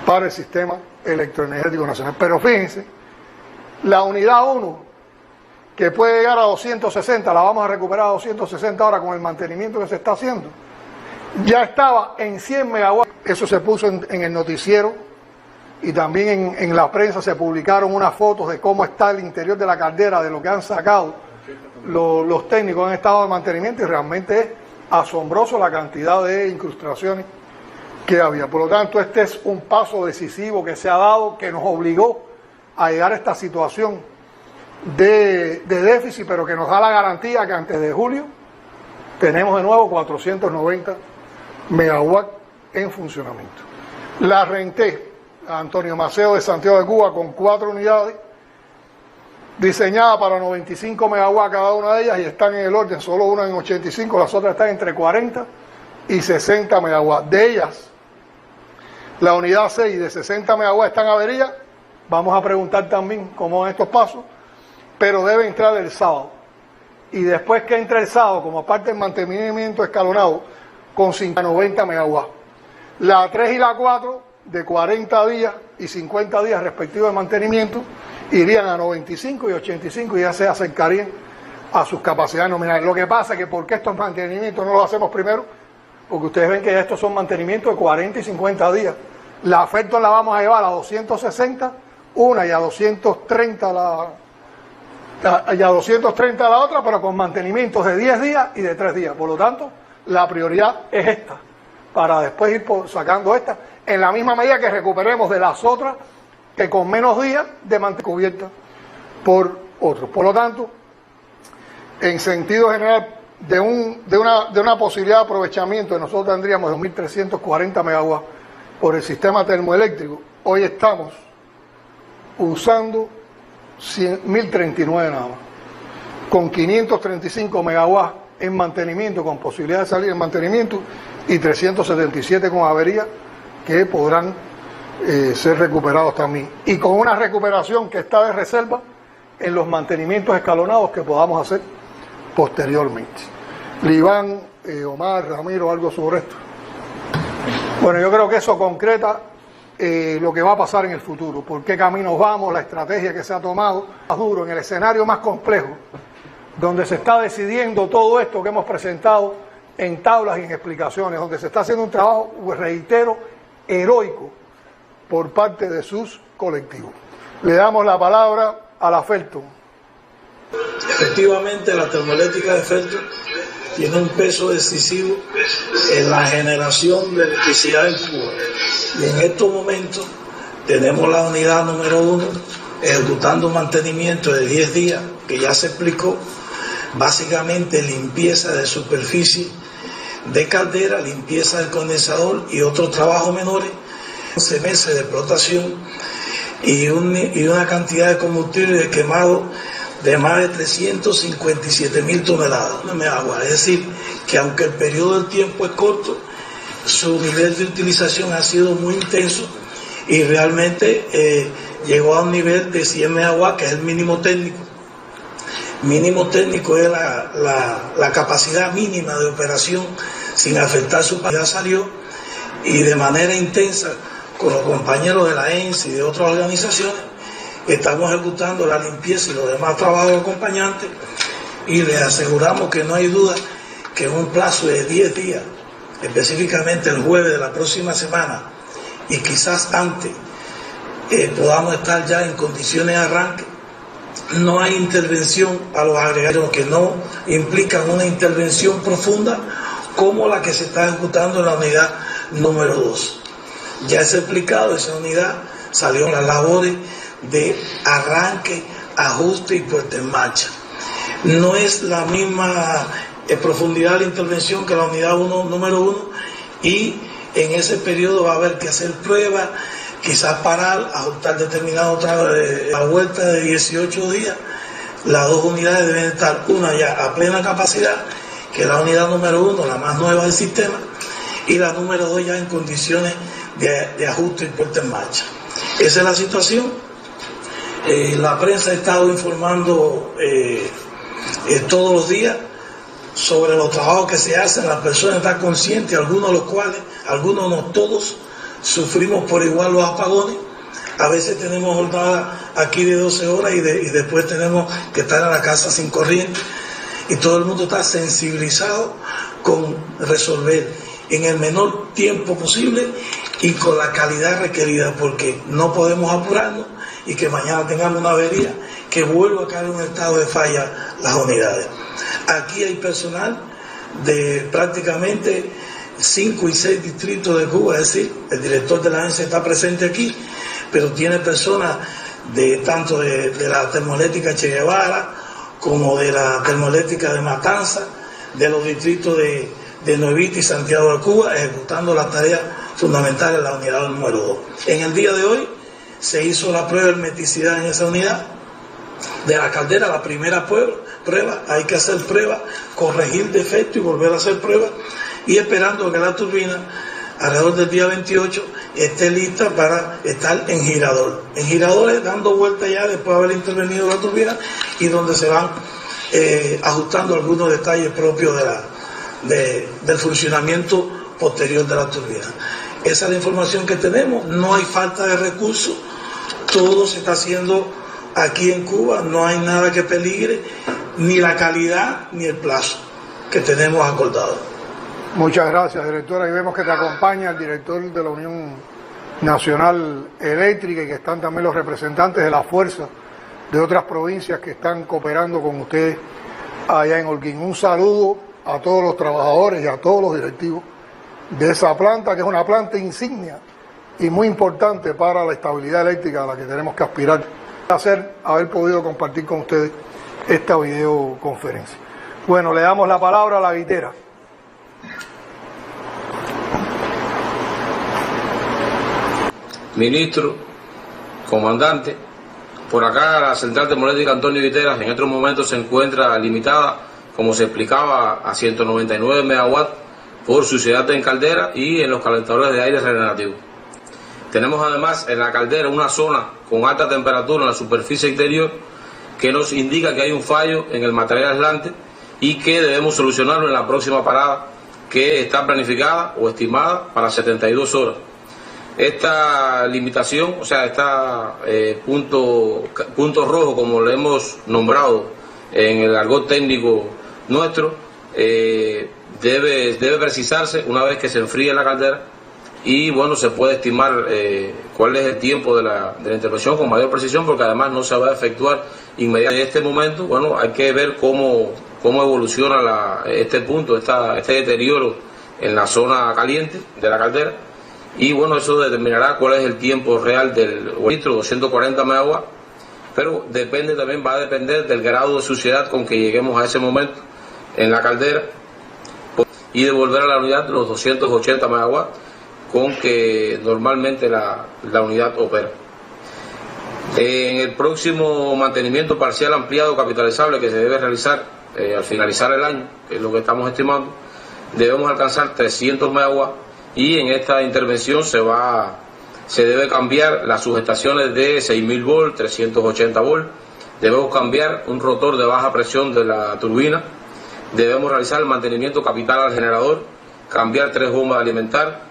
A: para el sistema electroenergético nacional. Pero fíjense, la unidad 1, que puede llegar a 260, la vamos a recuperar a 260 ahora con el mantenimiento que se está haciendo, ya estaba en 100 megawatts. Eso se puso en el noticiero y también en la prensa se publicaron unas fotos de cómo está el interior de la caldera, de lo que han sacado los técnicos en estado de mantenimiento, y realmente es asombroso la cantidad de incrustaciones que había. Por lo tanto, este es un paso decisivo que se ha dado, que nos obligó a llegar a esta situación de déficit, pero que nos da la garantía que antes de julio tenemos de nuevo 490 megawatts en funcionamiento. La renté a Antonio Maceo de Santiago de Cuba con 4 unidades diseñadas para 95 megawatts cada una de ellas, y están en el orden, solo una en 85, las otras están entre 40 y 60 megawatts. De ellas, la unidad 6 de 60 megawatts está en avería. Vamos a preguntar también cómo van estos pasos, pero debe entrar el sábado. Y después que entre el sábado, como parte del mantenimiento escalonado, con 90 megawatts. La 3 y la 4, de 40 días y 50 días respectivos de mantenimiento, irían a 95 y 85 y ya se acercarían a sus capacidades nominales. Lo que pasa es que, ¿por qué estos mantenimientos no los hacemos primero? Porque ustedes ven que ya estos son mantenimientos de 40 y 50 días. La Felton la vamos a llevar a 260, una, y a 230 la otra, pero con mantenimientos de 10 días y de 3 días. Por lo tanto, la prioridad es esta, para después ir sacando esta, en la misma medida que recuperemos de las otras, que con menos días de mantener cubierta por otros. Por lo tanto, en sentido general, de una posibilidad de aprovechamiento, nosotros tendríamos 2.340 megawatts por el sistema termoeléctrico. Hoy estamos usando 1.039 nada más, con 535 megawatts en mantenimiento, con posibilidad de salir en mantenimiento, y 377 con avería, que podrán ser recuperados también, y con una recuperación que está de reserva en los mantenimientos escalonados que podamos hacer posteriormente. Iván, Omar, Ramiro, algo sobre esto. Bueno, yo creo que eso concreta lo que va a pasar en el futuro, por qué caminos vamos, la estrategia que se ha tomado, más duro, en el escenario más complejo, donde se está decidiendo todo esto que hemos presentado en tablas y en explicaciones, donde se está haciendo un trabajo, reitero, heroico por parte de sus colectivos. Le damos la palabra a la Felton.
D: Efectivamente, la termoeléctrica de Felton tiene un peso decisivo en la generación de electricidad en Cuba. Y en estos momentos tenemos la unidad número 1 ejecutando un mantenimiento de 10 días, que ya se explicó, básicamente limpieza de superficie de caldera, limpieza del condensador y otros trabajos menores, 11 meses de explotación y una cantidad de combustible quemado de más de 357.000 toneladas de agua. Es decir, que aunque el periodo del tiempo es corto, su nivel de utilización ha sido muy intenso y realmente llegó a un nivel de 100 megawatts, que es el mínimo técnico. Mínimo técnico es la capacidad mínima de operación sin afectar su capacidad. Salió y de manera intensa con los compañeros de la ENSE y de otras organizaciones estamos ejecutando la limpieza y los demás trabajos acompañantes, y les aseguramos que no hay duda que en un plazo de 10 días, específicamente el jueves de la próxima semana y quizás antes, podamos estar ya en condiciones de arranque. No hay intervención a los agregados que no implican una intervención profunda como la que se está ejecutando en la unidad número 2. Ya es explicado, esa unidad salió en las labores de arranque, ajuste y puesta en marcha. No es la misma profundidad de la intervención que la unidad número 1, y en ese periodo va a haber que hacer pruebas, quizás parar, ajustar determinado a vuelta de 18 días. Las dos unidades deben estar, una ya a plena capacidad, que es la unidad número 1, la más nueva del sistema, y la número 2 ya en condiciones de ajuste y puesta en marcha. Esa es la situación. La prensa ha estado informando todos los días sobre los trabajos que se hacen. Las personas están conscientes, algunos de los cuales, algunos no todos, sufrimos por igual los apagones. A veces tenemos jornadas aquí de 12 horas y después tenemos que estar en la casa sin corriente, y todo el mundo está sensibilizado con resolver en el menor tiempo posible y con la calidad requerida, porque no podemos apurarnos y que mañana tengamos una avería que vuelva a caer en un estado de falla las unidades. Aquí hay personal de prácticamente 5 y 6 distritos de Cuba, es decir, el director de la agencia está presente aquí, pero tiene personas tanto de la termoeléctrica Che Guevara como de la termoeléctrica de Matanza, de los distritos de Nuevita y Santiago de Cuba, ejecutando las tareas fundamentales de la unidad número 2. En el día de hoy se hizo la prueba de hermeticidad en esa unidad de la caldera, la primera prueba, hay que hacer pruebas, corregir defectos y volver a hacer pruebas, y esperando que la turbina alrededor del día 28 esté lista para estar en girador. En giradores dando vuelta ya después de haber intervenido la turbina, y donde se van ajustando algunos detalles propios del funcionamiento posterior de la turbina. Esa es la información que tenemos. No hay falta de recursos, todo se está haciendo aquí en Cuba, no hay nada que peligre, ni la calidad ni el plazo que tenemos acordado.
A: Muchas gracias, directora. Y vemos que te acompaña el director de la Unión Nacional Eléctrica, y que están también los representantes de la fuerza de otras provincias que están cooperando con ustedes allá en Holguín. Un saludo a todos los trabajadores y a todos los directivos de esa planta, que es una planta insignia y muy importante para la estabilidad eléctrica a la que tenemos que aspirar. Un placer haber podido compartir con ustedes esta videoconferencia. Bueno, le damos la palabra a la guitera.
E: Ministro, comandante, por acá la central termoeléctrica Antonio Guiteras en estos momentos se encuentra limitada, como se explicaba, a 199 megawatts por suciedad en caldera y en los calentadores de aire regenerativo. Tenemos además en la caldera una zona con alta temperatura en la superficie exterior que nos indica que hay un fallo en el material aislante y que debemos solucionarlo en la próxima parada, que está planificada o estimada para 72 horas. Esta limitación, o sea, punto rojo, como lo hemos nombrado en el argot técnico nuestro, debe precisarse una vez que se enfríe la caldera, y bueno, se puede estimar cuál es el tiempo de la intervención con mayor precisión, porque además no se va a efectuar inmediatamente. En este momento, bueno, hay que ver cómo evoluciona este punto, este deterioro en la zona caliente de la caldera. Y bueno, eso determinará cuál es el tiempo real del litro, 240 megawatts, pero va a depender del grado de suciedad con que lleguemos a ese momento en la caldera, y devolver a la unidad los 280 megawatts con que normalmente la unidad opera. En el próximo mantenimiento parcial ampliado capitalizable que se debe realizar al finalizar el año, que es lo que estamos estimando, debemos alcanzar 300 megawatts. Y en esta intervención se debe cambiar las sujetaciones de 6.000 volts, 380 volts. Debemos cambiar un rotor de baja presión de la turbina. Debemos realizar el mantenimiento capital al generador, cambiar 3 bombas de alimentar.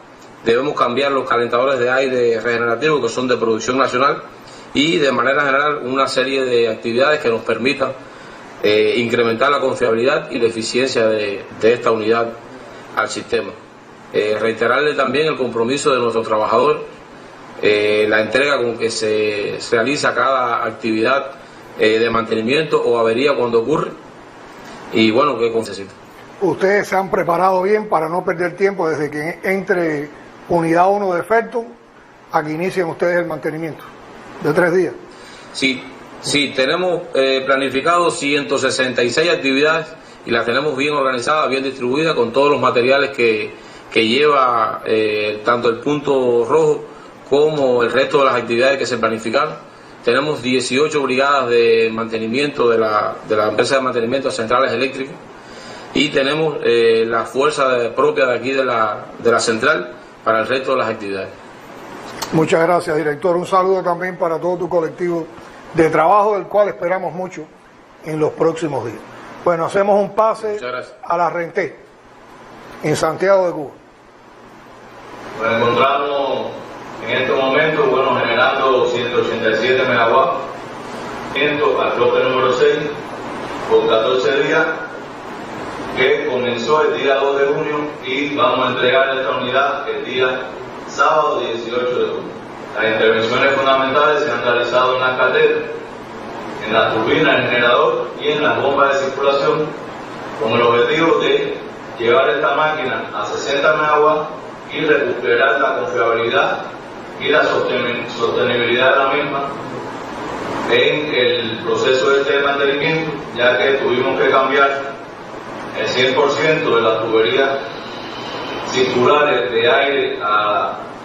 E: Debemos cambiar los calentadores de aire regenerativo que son de producción nacional, y de manera general una serie de actividades que nos permitan incrementar la confiabilidad y la eficiencia de esta unidad al sistema. Reiterarle también el compromiso de nuestro trabajador, la entrega con que se realiza cada actividad de mantenimiento o avería cuando ocurre, y bueno, que necesita.
A: Ustedes se han preparado bien para no perder tiempo desde que entre unidad 1 de Felton a que inicien ustedes el mantenimiento de 3 días.
E: Sí, tenemos planificado 166 actividades y las tenemos bien organizadas, bien distribuidas, con todos los materiales que lleva tanto el punto rojo como el resto de las actividades que se planificaron. Tenemos 18 brigadas de mantenimiento de la empresa de mantenimiento de centrales eléctricas y tenemos la fuerza propia de aquí de la central para el resto de las actividades. Muchas gracias, director. Un saludo también para todo tu colectivo de trabajo, del cual esperamos mucho en los próximos días. Bueno, hacemos un pase a la Renté, en Santiago de Cuba. Nos encontramos en este momento, generando 187 megawatts, al bloque número 6, por 14 días, que comenzó el día 2 de junio y vamos a entregar esta unidad el día sábado 18 de junio. Las intervenciones fundamentales se han realizado en las carreteras, en las turbinas, en el generador y en las bombas de circulación, con el objetivo de llevar esta máquina a 60 megawatts y recuperar la confiabilidad y la sostenibilidad de la misma en el proceso de mantenimiento, ya que tuvimos que cambiar el 100% de las tuberías circulares de aire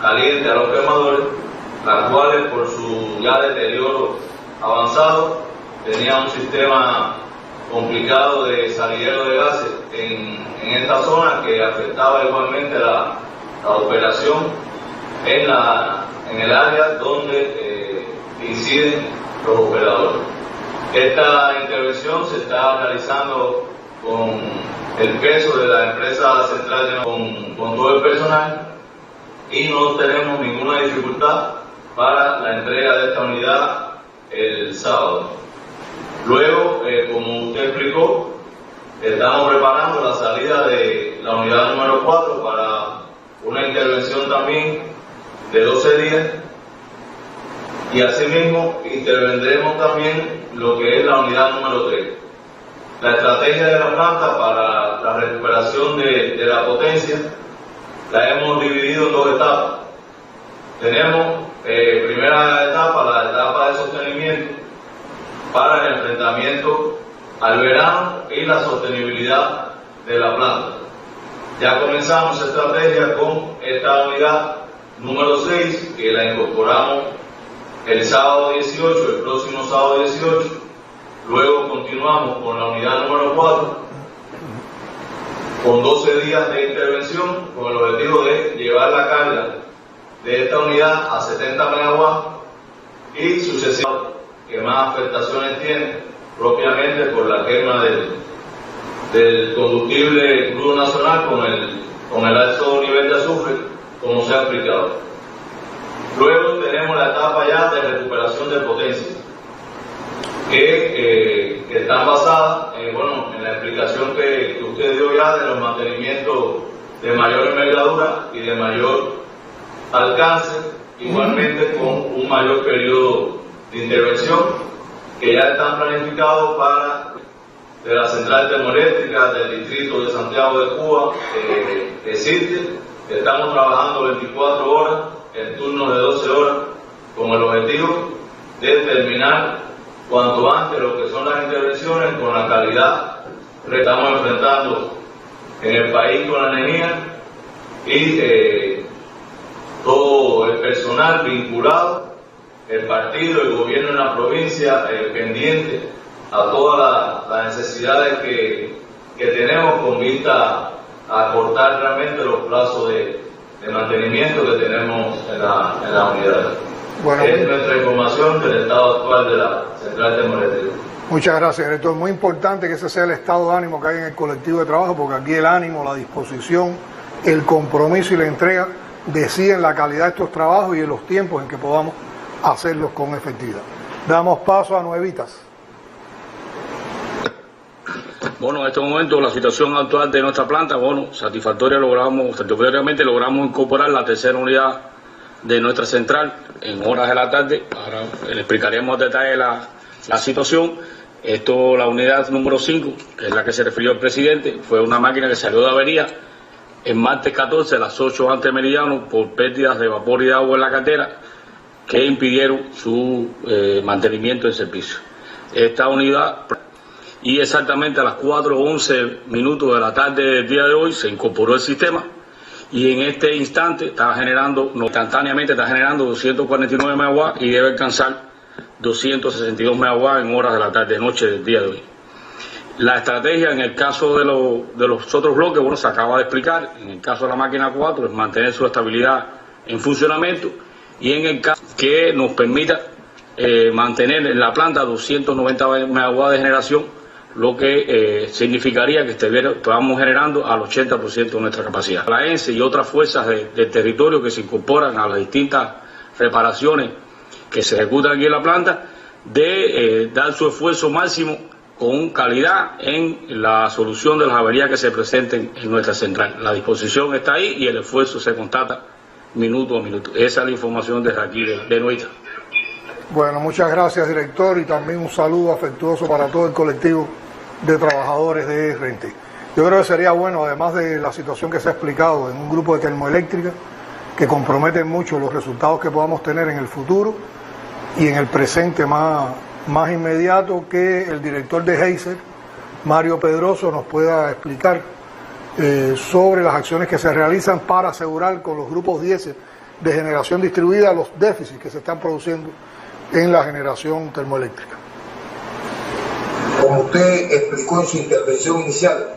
E: caliente a los quemadores, las cuales por su ya deterioro avanzado tenían un sistema complicado de salidero de gases en esta zona que afectaba igualmente la operación en el área donde inciden los operadores. Esta intervención se está realizando con el peso de la empresa central, con todo el personal, y no tenemos ninguna dificultad para la entrega de esta unidad el sábado. Luego, como usted explicó, estamos preparando la salida de la unidad número 4 para una intervención también de 12 días, y asimismo intervendremos también lo que es la unidad número 3. La estrategia de la planta para la recuperación de la potencia la hemos dividido en 2 etapas. Tenemos primera etapa, la etapa de sostenimiento para el enfrentamiento al verano y la sostenibilidad de la planta. Ya comenzamos estrategia con esta unidad número 6, que la incorporamos el sábado 18, el próximo sábado 18. Luego continuamos con la unidad número 4, con 12 días de intervención, con el objetivo de llevar la carga de esta unidad a 70 megawatts y sucesivamente, que más afectaciones tiene, propiamente por la quema del combustible crudo nacional con el alto nivel de azufre, como se ha explicado. Luego tenemos la etapa ya de recuperación de potencia, que están basadas en la explicación que usted dio ya de los mantenimientos de mayor envergadura y de mayor alcance, igualmente con un mayor periodo de intervención, que ya están planificados para de la central termoeléctrica del distrito de Santiago de Cuba, que existe. Estamos trabajando 24 horas en turnos de 12 horas con el objetivo de terminar cuanto antes lo que son las intervenciones con la calidad que estamos enfrentando en el país con la energía, y todo el personal vinculado, el partido, el gobierno en la provincia, pendiente a todas las necesidades que tenemos con vista a cortar realmente los plazos de mantenimiento que tenemos en la unidad. Bueno, es nuestra información del estado actual de la central termoeléctrica.
A: Muchas gracias, director. Muy importante que ese sea el estado de ánimo que hay en el colectivo de trabajo, porque aquí el ánimo, la disposición, el compromiso y la entrega deciden la calidad de estos trabajos y en los tiempos en que podamos hacerlos con efectividad. Damos paso a Nuevitas.
F: Bueno, en este momento la situación actual de nuestra planta, bueno, satisfactoriamente logramos incorporar la tercera unidad de nuestra central en horas de la tarde. Ahora le explicaremos en detalle la situación. Esto, la unidad número 5, que es la que se refirió el presidente, fue una máquina que salió de avería el martes 14 a las 8 antes meridiano por pérdidas de vapor y de agua en la caldera que impidieron su mantenimiento en servicio. Esta unidad, y exactamente a las 4:11 de la tarde del día de hoy, se incorporó el sistema y en este instante instantáneamente está generando 249 megawatts y debe alcanzar 262 megawatts en horas de la tarde-noche del día de hoy. La estrategia en el caso de los otros bloques, bueno, se acaba de explicar. En el caso de la máquina 4 es mantener su estabilidad en funcionamiento, y en el caso que nos permita mantener en la planta 290 megawatts de generación, lo que significaría que estamos generando al 80% de nuestra capacidad. La ENSE y otras fuerzas del territorio que se incorporan a las distintas reparaciones que se ejecutan aquí en la planta, de dar su esfuerzo máximo con calidad en la solución de las averías que se presenten en nuestra central. La disposición está ahí y el esfuerzo se constata minuto a minuto. Esa es la información desde aquí de Nuita.
A: Bueno, muchas gracias, director, y también un saludo afectuoso para todo el colectivo de trabajadores de Rente. Yo creo que sería bueno, además de la situación que se ha explicado en un grupo de termoeléctrica, que comprometen mucho los resultados que podamos tener en el futuro y en el presente más inmediato, que el director de Heiser, Mario Pedroso, nos pueda explicar sobre las acciones que se realizan para asegurar con los grupos 10 de generación distribuida los déficits que se están produciendo en la generación termoeléctrica.
G: Como usted explicó en su intervención inicial,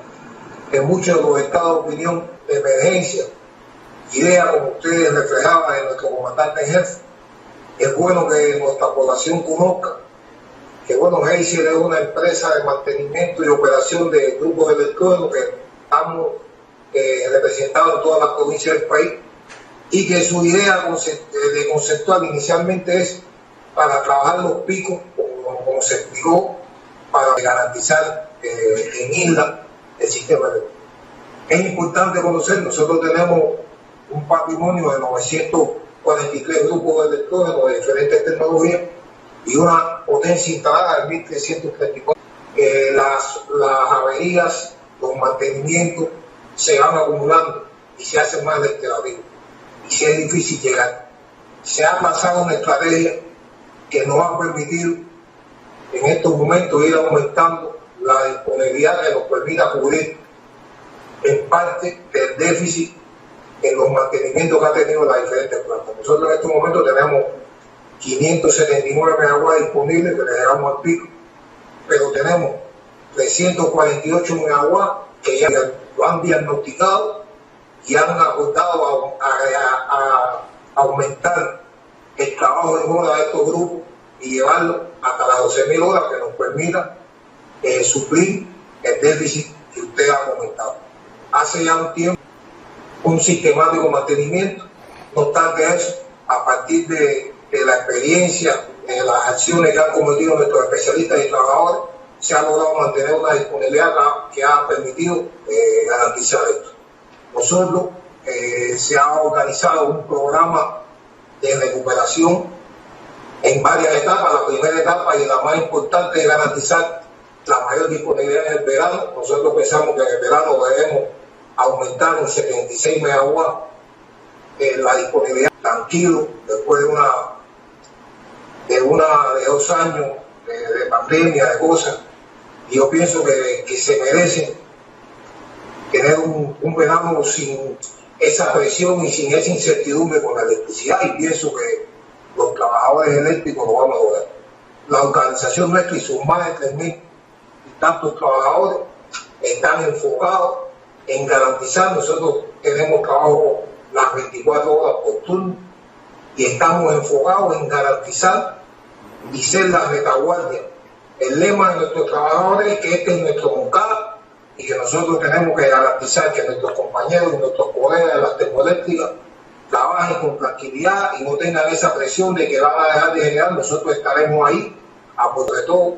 G: en muchos de los estados de opinión de emergencia, idea como usted reflejaba en nuestro comandante en jefe, es bueno que nuestra población conozca que, bueno, Heiser es una empresa de mantenimiento y operación de grupos electrónicos que estamos representados en todas las provincias del país, y que su idea de conceptual inicialmente es para trabajar los picos, como se explicó, para garantizar en isla el sistema eléctrico. Es importante conocer, nosotros tenemos un patrimonio de 943 grupos electrónicos de diferentes tecnologías y una potencia instalada de 1334. Las averías, los mantenimientos se van acumulando y se hacen más reiterativos, y si es difícil llegar. Se ha pasado una estrategia que nos ha permitido en estos momentos ir aumentando la disponibilidad que nos permita cubrir en parte del déficit en los mantenimientos que ha tenido las diferentes plantas. Nosotros en estos momentos tenemos 579 megawatts disponibles que le llegamos al pico, pero tenemos 348 megawatts que ya lo han diagnosticado y han acordado a aumentar el trabajo de horas de estos grupos y llevarlo hasta las 12.000 horas, que nos permita suplir el déficit que usted ha comentado. Hace ya un tiempo un sistemático mantenimiento, no obstante eso, a partir de la experiencia, de las acciones que han cometido nuestros especialistas y trabajadores, se ha logrado mantener una disponibilidad que ha permitido garantizar esto. Nosotros se ha organizado un programa de recuperación en varias etapas. La primera etapa y la más importante es garantizar la mayor disponibilidad en el verano. Nosotros pensamos que en el verano debemos aumentar un 76 megawatts la disponibilidad, tranquilo, después de 2 años de pandemia, de cosas. Y yo pienso que se merece tener un verano sin esa presión y sin esa incertidumbre con la electricidad, y pienso que los trabajadores eléctricos lo vamos a lograr. La organización nuestra y sus más de 3.000 y tantos trabajadores están enfocados en garantizar. Nosotros tenemos trabajo las 24 horas por turno y estamos enfocados en garantizar y ser la retaguardia. El lema de nuestros trabajadores es que este es nuestro mercado y que nosotros tenemos que garantizar que nuestros compañeros y nuestros colegas de las termoeléctricas trabajen con tranquilidad y no tengan esa presión de que van a dejar de generar. Nosotros estaremos ahí, sobre todo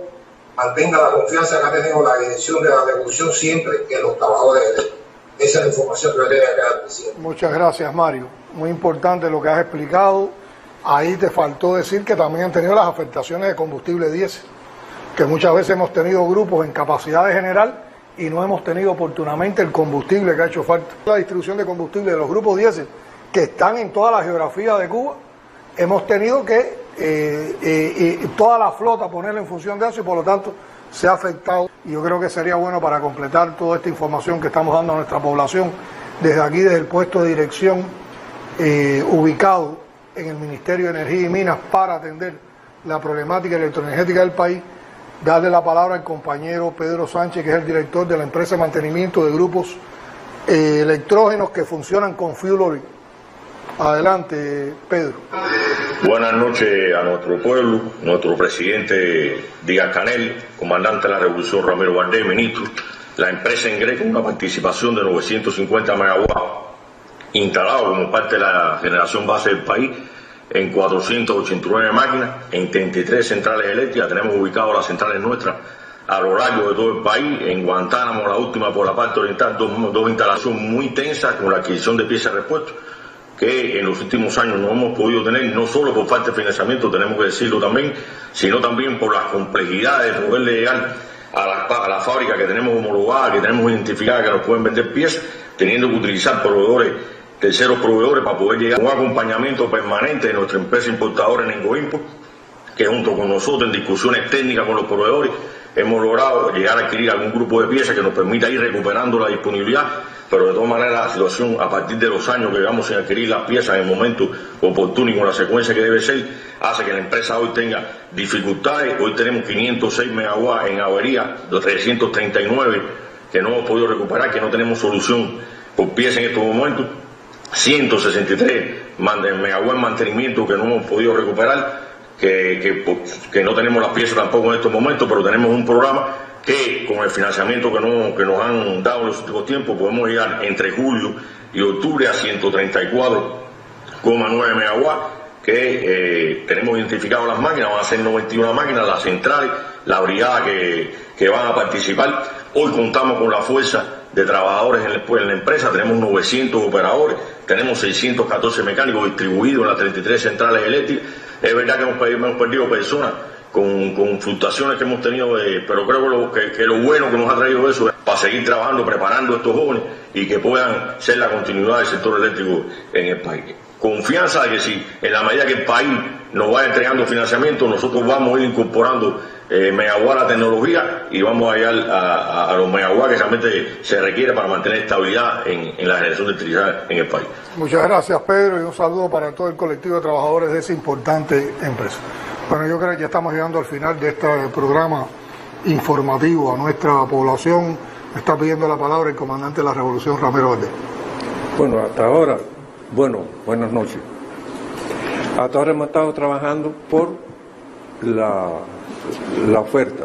G: mantenga la confianza que ha tenido la dirección de la Revolución siempre en los trabajadores eléctricos. Esa es la información que le tenía que dar, presidente.
A: Muchas gracias, Mario. Muy importante lo que has explicado. Ahí te faltó decir que también han tenido las afectaciones de combustible diésel, que muchas veces hemos tenido grupos en capacidad de general y no hemos tenido oportunamente el combustible que ha hecho falta. La distribución de combustible de los grupos diésel que están en toda la geografía de Cuba, hemos tenido que toda la flota ponerla en función de eso y por lo tanto se ha afectado. Y yo creo que sería bueno, para completar toda esta información que estamos dando a nuestra población, desde aquí, desde el puesto de dirección ubicado en el Ministerio de Energía y Minas para atender la problemática electroenergética del país, darle la palabra al compañero Pedro Sánchez, que es el director de la empresa de mantenimiento de grupos electrógenos que funcionan con fuel oil. Adelante, Pedro.
H: Buenas noches a nuestro pueblo, nuestro presidente Díaz-Canel, comandante de la Revolución Ramiro Valdés, ministro. La empresa ENGRE, con una participación de 950 megawatts instalados como parte de la generación base del país en 489 máquinas, en 33 centrales eléctricas. Tenemos ubicadas las centrales nuestras a lo largo de todo el país. En Guantánamo, la última por la parte oriental, dos instalaciones muy tensas con la adquisición de piezas de repuesto, que en los últimos años no hemos podido tener, no solo por falta de financiamiento, tenemos que decirlo también, sino también por las complejidades de poderle llegar a la fábrica que tenemos homologada, que tenemos identificada, que nos pueden vender piezas, teniendo que utilizar proveedores, terceros proveedores, para poder llegar a un acompañamiento permanente de nuestra empresa importadora Nengo Import, que junto con nosotros en discusiones técnicas con los proveedores hemos logrado llegar a adquirir algún grupo de piezas que nos permita ir recuperando la disponibilidad. Pero de todas maneras la situación, a partir de los años que llevamos sin adquirir las piezas en el momento oportuno y con la secuencia que debe ser, hace que la empresa hoy tenga dificultades. Hoy tenemos 506 megawatts en avería, 339 que no hemos podido recuperar, que no tenemos solución por pieza en estos momentos, 163 megawatts en mantenimiento que no hemos podido recuperar, que no tenemos las piezas tampoco en estos momentos, pero tenemos un programa que con el financiamiento que nos han dado en los últimos tiempos podemos llegar entre julio y octubre a 134,9 megawatts, que tenemos identificado las máquinas, van a ser 91 máquinas, las centrales, la brigada que van a participar. Hoy contamos con la fuerza de trabajadores en la empresa, tenemos 900 operadores, tenemos 614 mecánicos distribuidos en las 33 centrales eléctricas. Es verdad que hemos perdido personas con fluctuaciones que hemos tenido, pero creo que lo bueno que nos ha traído eso es para seguir trabajando, preparando a estos jóvenes y que puedan ser la continuidad del sector eléctrico en el país. Confianza de que si en la medida que el país nos vaya entregando financiamiento, nosotros vamos a ir incorporando megawatts a la tecnología y vamos a llegar a los megawatts que realmente se requiere para mantener estabilidad en la generación de electricidad en el país.
A: Muchas gracias, Pedro, y un saludo para todo el colectivo de trabajadores de esa importante empresa. Bueno, yo creo que ya estamos llegando al final de este programa informativo a nuestra población. Me está pidiendo la palabra el comandante de la Revolución, Ramiro Valdés.
I: Bueno, hasta ahora, buenas noches. Hasta ahora hemos estado trabajando por la oferta.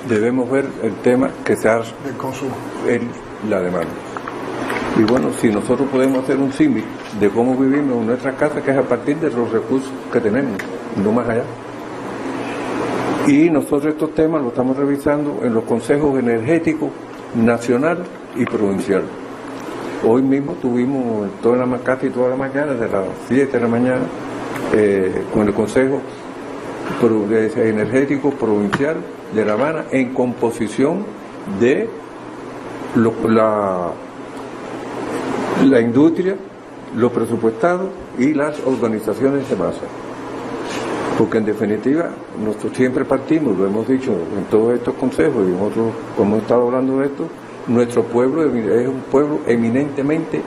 I: Debemos ver el tema que se hace
A: del consumo,
I: la demanda. Y bueno, si nosotros podemos hacer un símil de cómo vivimos en nuestras casas, que es a partir de los recursos que tenemos, no más allá. Y nosotros estos temas los estamos revisando en los consejos energéticos nacional y provincial. Hoy mismo tuvimos casi toda la mañana, desde las 7 de la mañana, con el Consejo Energético Provincial de La Habana, en composición de la industria, los presupuestados y las organizaciones de masa. Porque en definitiva, nosotros siempre partimos, lo hemos dicho en todos estos consejos y nosotros, como hemos estado hablando de esto, nuestro pueblo es un pueblo eminentemente,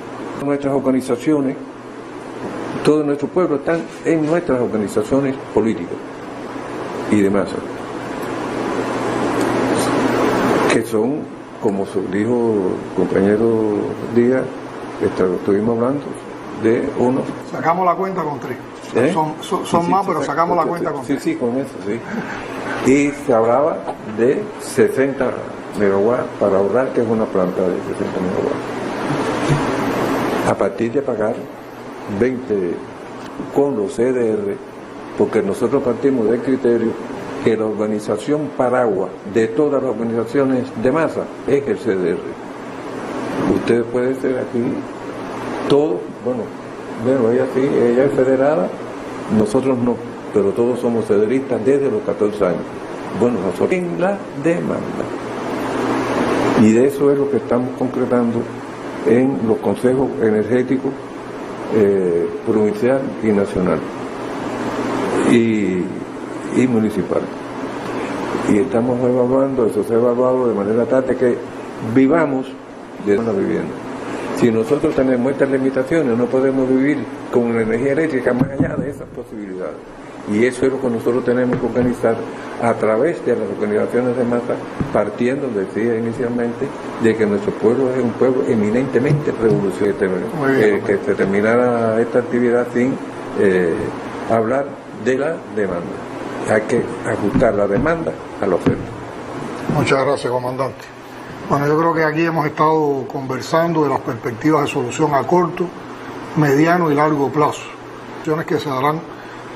I: nuestras organizaciones, todo nuestro pueblo están en nuestras organizaciones políticas y de masa, que son, como dijo el compañero Díaz, estuvimos hablando de uno.
A: Sacamos la cuenta con 3. Son más, pero sacamos la cuenta con 3.
I: Sí, con eso, sí. Y se hablaba de 60 megawatts para ahorrar, que es una planta de 60 megawatts. A partir de pagar 20 con los CDR, porque nosotros partimos del criterio que la organización paraguas de todas las organizaciones de masa es el CDR. Ustedes pueden ser aquí todos, bueno, ella sí, ella es federada, nosotros no, pero todos somos cederistas desde los 14 años. Bueno, nosotros en la demanda. Y de eso es lo que estamos concretando en los consejos energéticos provincial y nacional y municipal. Y estamos evaluando, eso se ha evaluado de manera tal de que vivamos de una vivienda. Si nosotros tenemos estas limitaciones, no podemos vivir con la energía eléctrica más allá de esas posibilidades. Y eso es lo que nosotros tenemos que organizar a través de las organizaciones de masa, partiendo, decía inicialmente, de que nuestro pueblo es un pueblo eminentemente revolucionario, que se terminara esta actividad sin hablar de la demanda. Hay que ajustar la demanda a la oferta.
A: Muchas gracias, comandante. Bueno, yo creo que aquí hemos estado conversando de las perspectivas de solución a corto, mediano y largo plazo, soluciones que se darán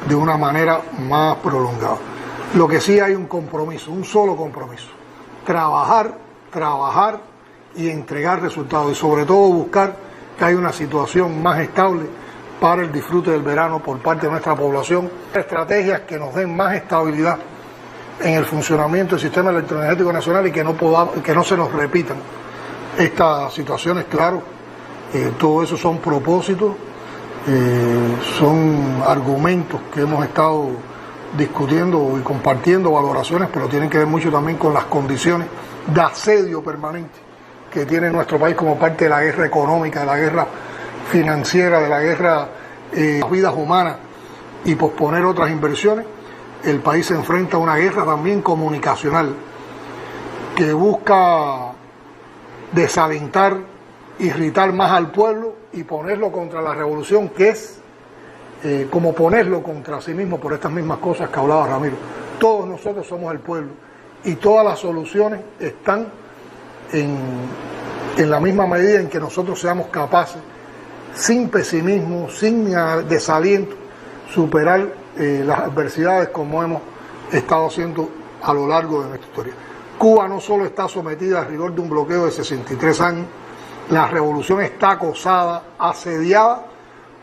A: de una manera más prolongada. Lo que sí hay un compromiso, un solo compromiso: trabajar y entregar resultados, y sobre todo buscar que haya una situación más estable para el disfrute del verano por parte de nuestra población, estrategias que nos den más estabilidad en el funcionamiento del sistema electroenergético nacional y que no se nos repitan estas situaciones. Claro, todo eso son propósitos, son argumentos que hemos estado discutiendo y compartiendo valoraciones, pero tienen que ver mucho también con las condiciones de asedio permanente que tiene nuestro país como parte de la guerra económica, de la guerra financiera, de la guerra de las vidas humanas, y posponer otras inversiones. El país se enfrenta a una guerra también comunicacional que busca desalentar, irritar más al pueblo y ponerlo contra la revolución, que es como ponerlo contra sí mismo por estas mismas cosas que hablaba Ramiro. Todos nosotros somos el pueblo y todas las soluciones están en la misma medida en que nosotros seamos capaces, sin pesimismo, sin desaliento, superar las adversidades como hemos estado haciendo a lo largo de nuestra historia. Cuba no solo está sometida al rigor de un bloqueo de 63 años, la revolución está acosada, asediada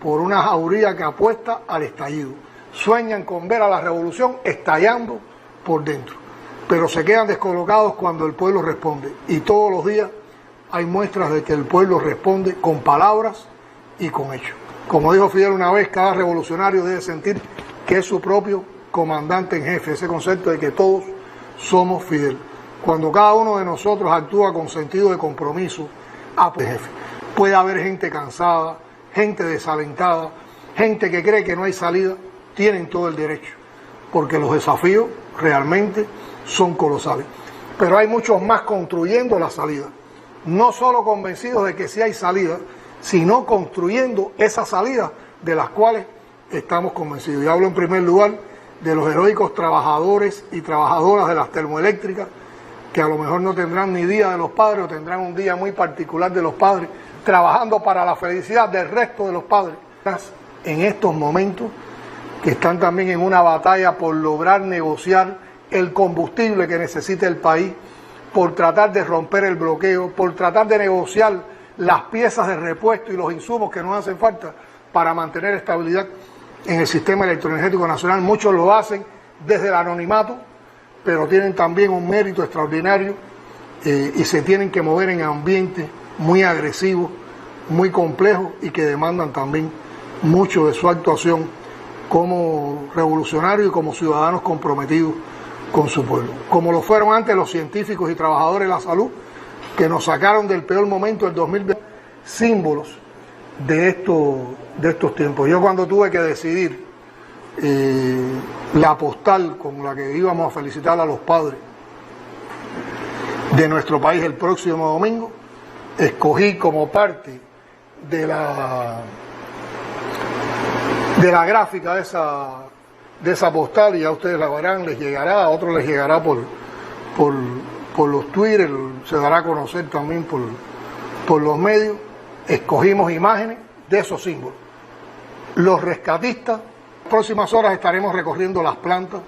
A: por una jauría que apuesta al estallido. Sueñan con ver a la revolución estallando por dentro, pero se quedan descolocados cuando el pueblo responde, y todos los días hay muestras de que el pueblo responde con palabras y con hechos. Como dijo Fidel una vez, cada revolucionario debe sentir que es su propio comandante en jefe, ese concepto de que todos somos Fidel. Cuando cada uno de nosotros actúa con sentido de compromiso, jefe. Puede haber gente cansada, gente desalentada, gente que cree que no hay salida, tienen todo el derecho, porque los desafíos realmente son colosales. Pero hay muchos más construyendo la salida, no solo convencidos de que sí hay salida, sino construyendo esa salida de las cuales estamos convencidos. Y hablo en primer lugar de los heroicos trabajadores y trabajadoras de las termoeléctricas, que a lo mejor no tendrán ni Día de los Padres o tendrán un día muy particular de los padres, trabajando para la felicidad del resto de los padres. En estos momentos que están también en una batalla por lograr negociar el combustible que necesita el país, por tratar de romper el bloqueo, por tratar de negociar las piezas de repuesto y los insumos que nos hacen falta para mantener estabilidad en el sistema electroenergético nacional. Muchos lo hacen desde el anonimato, pero tienen también un mérito extraordinario y se tienen que mover en ambientes muy agresivos, muy complejos y que demandan también mucho de su actuación como revolucionarios y como ciudadanos comprometidos con su pueblo. Como lo fueron antes los científicos y trabajadores de la salud, que nos sacaron del peor momento del 2020, símbolos de estos tiempos. Yo cuando tuve que decidir la postal con la que íbamos a felicitar a los padres de nuestro país el próximo domingo, escogí como parte de la gráfica de esa postal, y ya ustedes la verán, les llegará, a otros les llegará por los Twitter, se dará a conocer también por los medios. Escogimos imágenes de esos símbolos. Los rescatistas, en las próximas horas estaremos recorriendo las plantas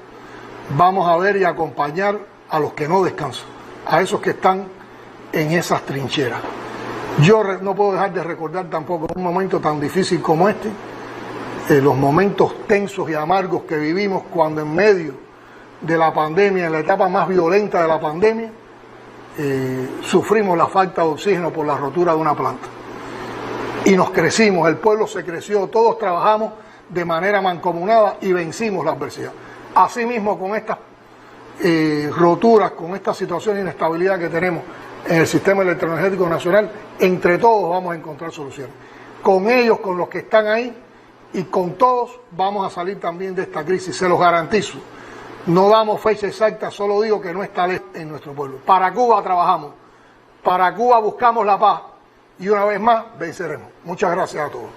A: vamos a ver y acompañar a los que no descansan, a esos que están en esas trincheras. Yo no puedo dejar de recordar tampoco un momento tan difícil como este, los momentos tensos y amargos que vivimos cuando en medio de la pandemia, en la etapa más violenta de la pandemia, sufrimos la falta de oxígeno por la rotura de una planta. Y nos crecimos, el pueblo se creció, todos trabajamos de manera mancomunada y vencimos la adversidad. Asimismo, con estas roturas, con esta situación de inestabilidad que tenemos en el sistema electroenergético nacional, entre todos vamos a encontrar soluciones. Con ellos, con los que están ahí y con todos vamos a salir también de esta crisis, se los garantizo. No damos fecha exacta, solo digo que no está lejos en nuestro pueblo. Para Cuba trabajamos, para Cuba buscamos la paz y una vez más venceremos. Muchas gracias a todos.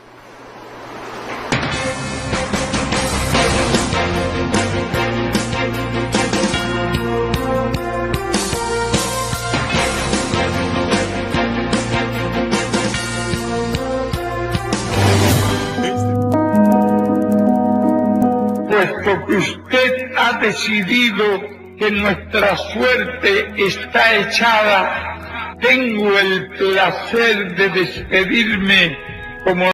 J: Puesto que usted ha decidido que nuestra suerte está echada, tengo el placer de despedirme como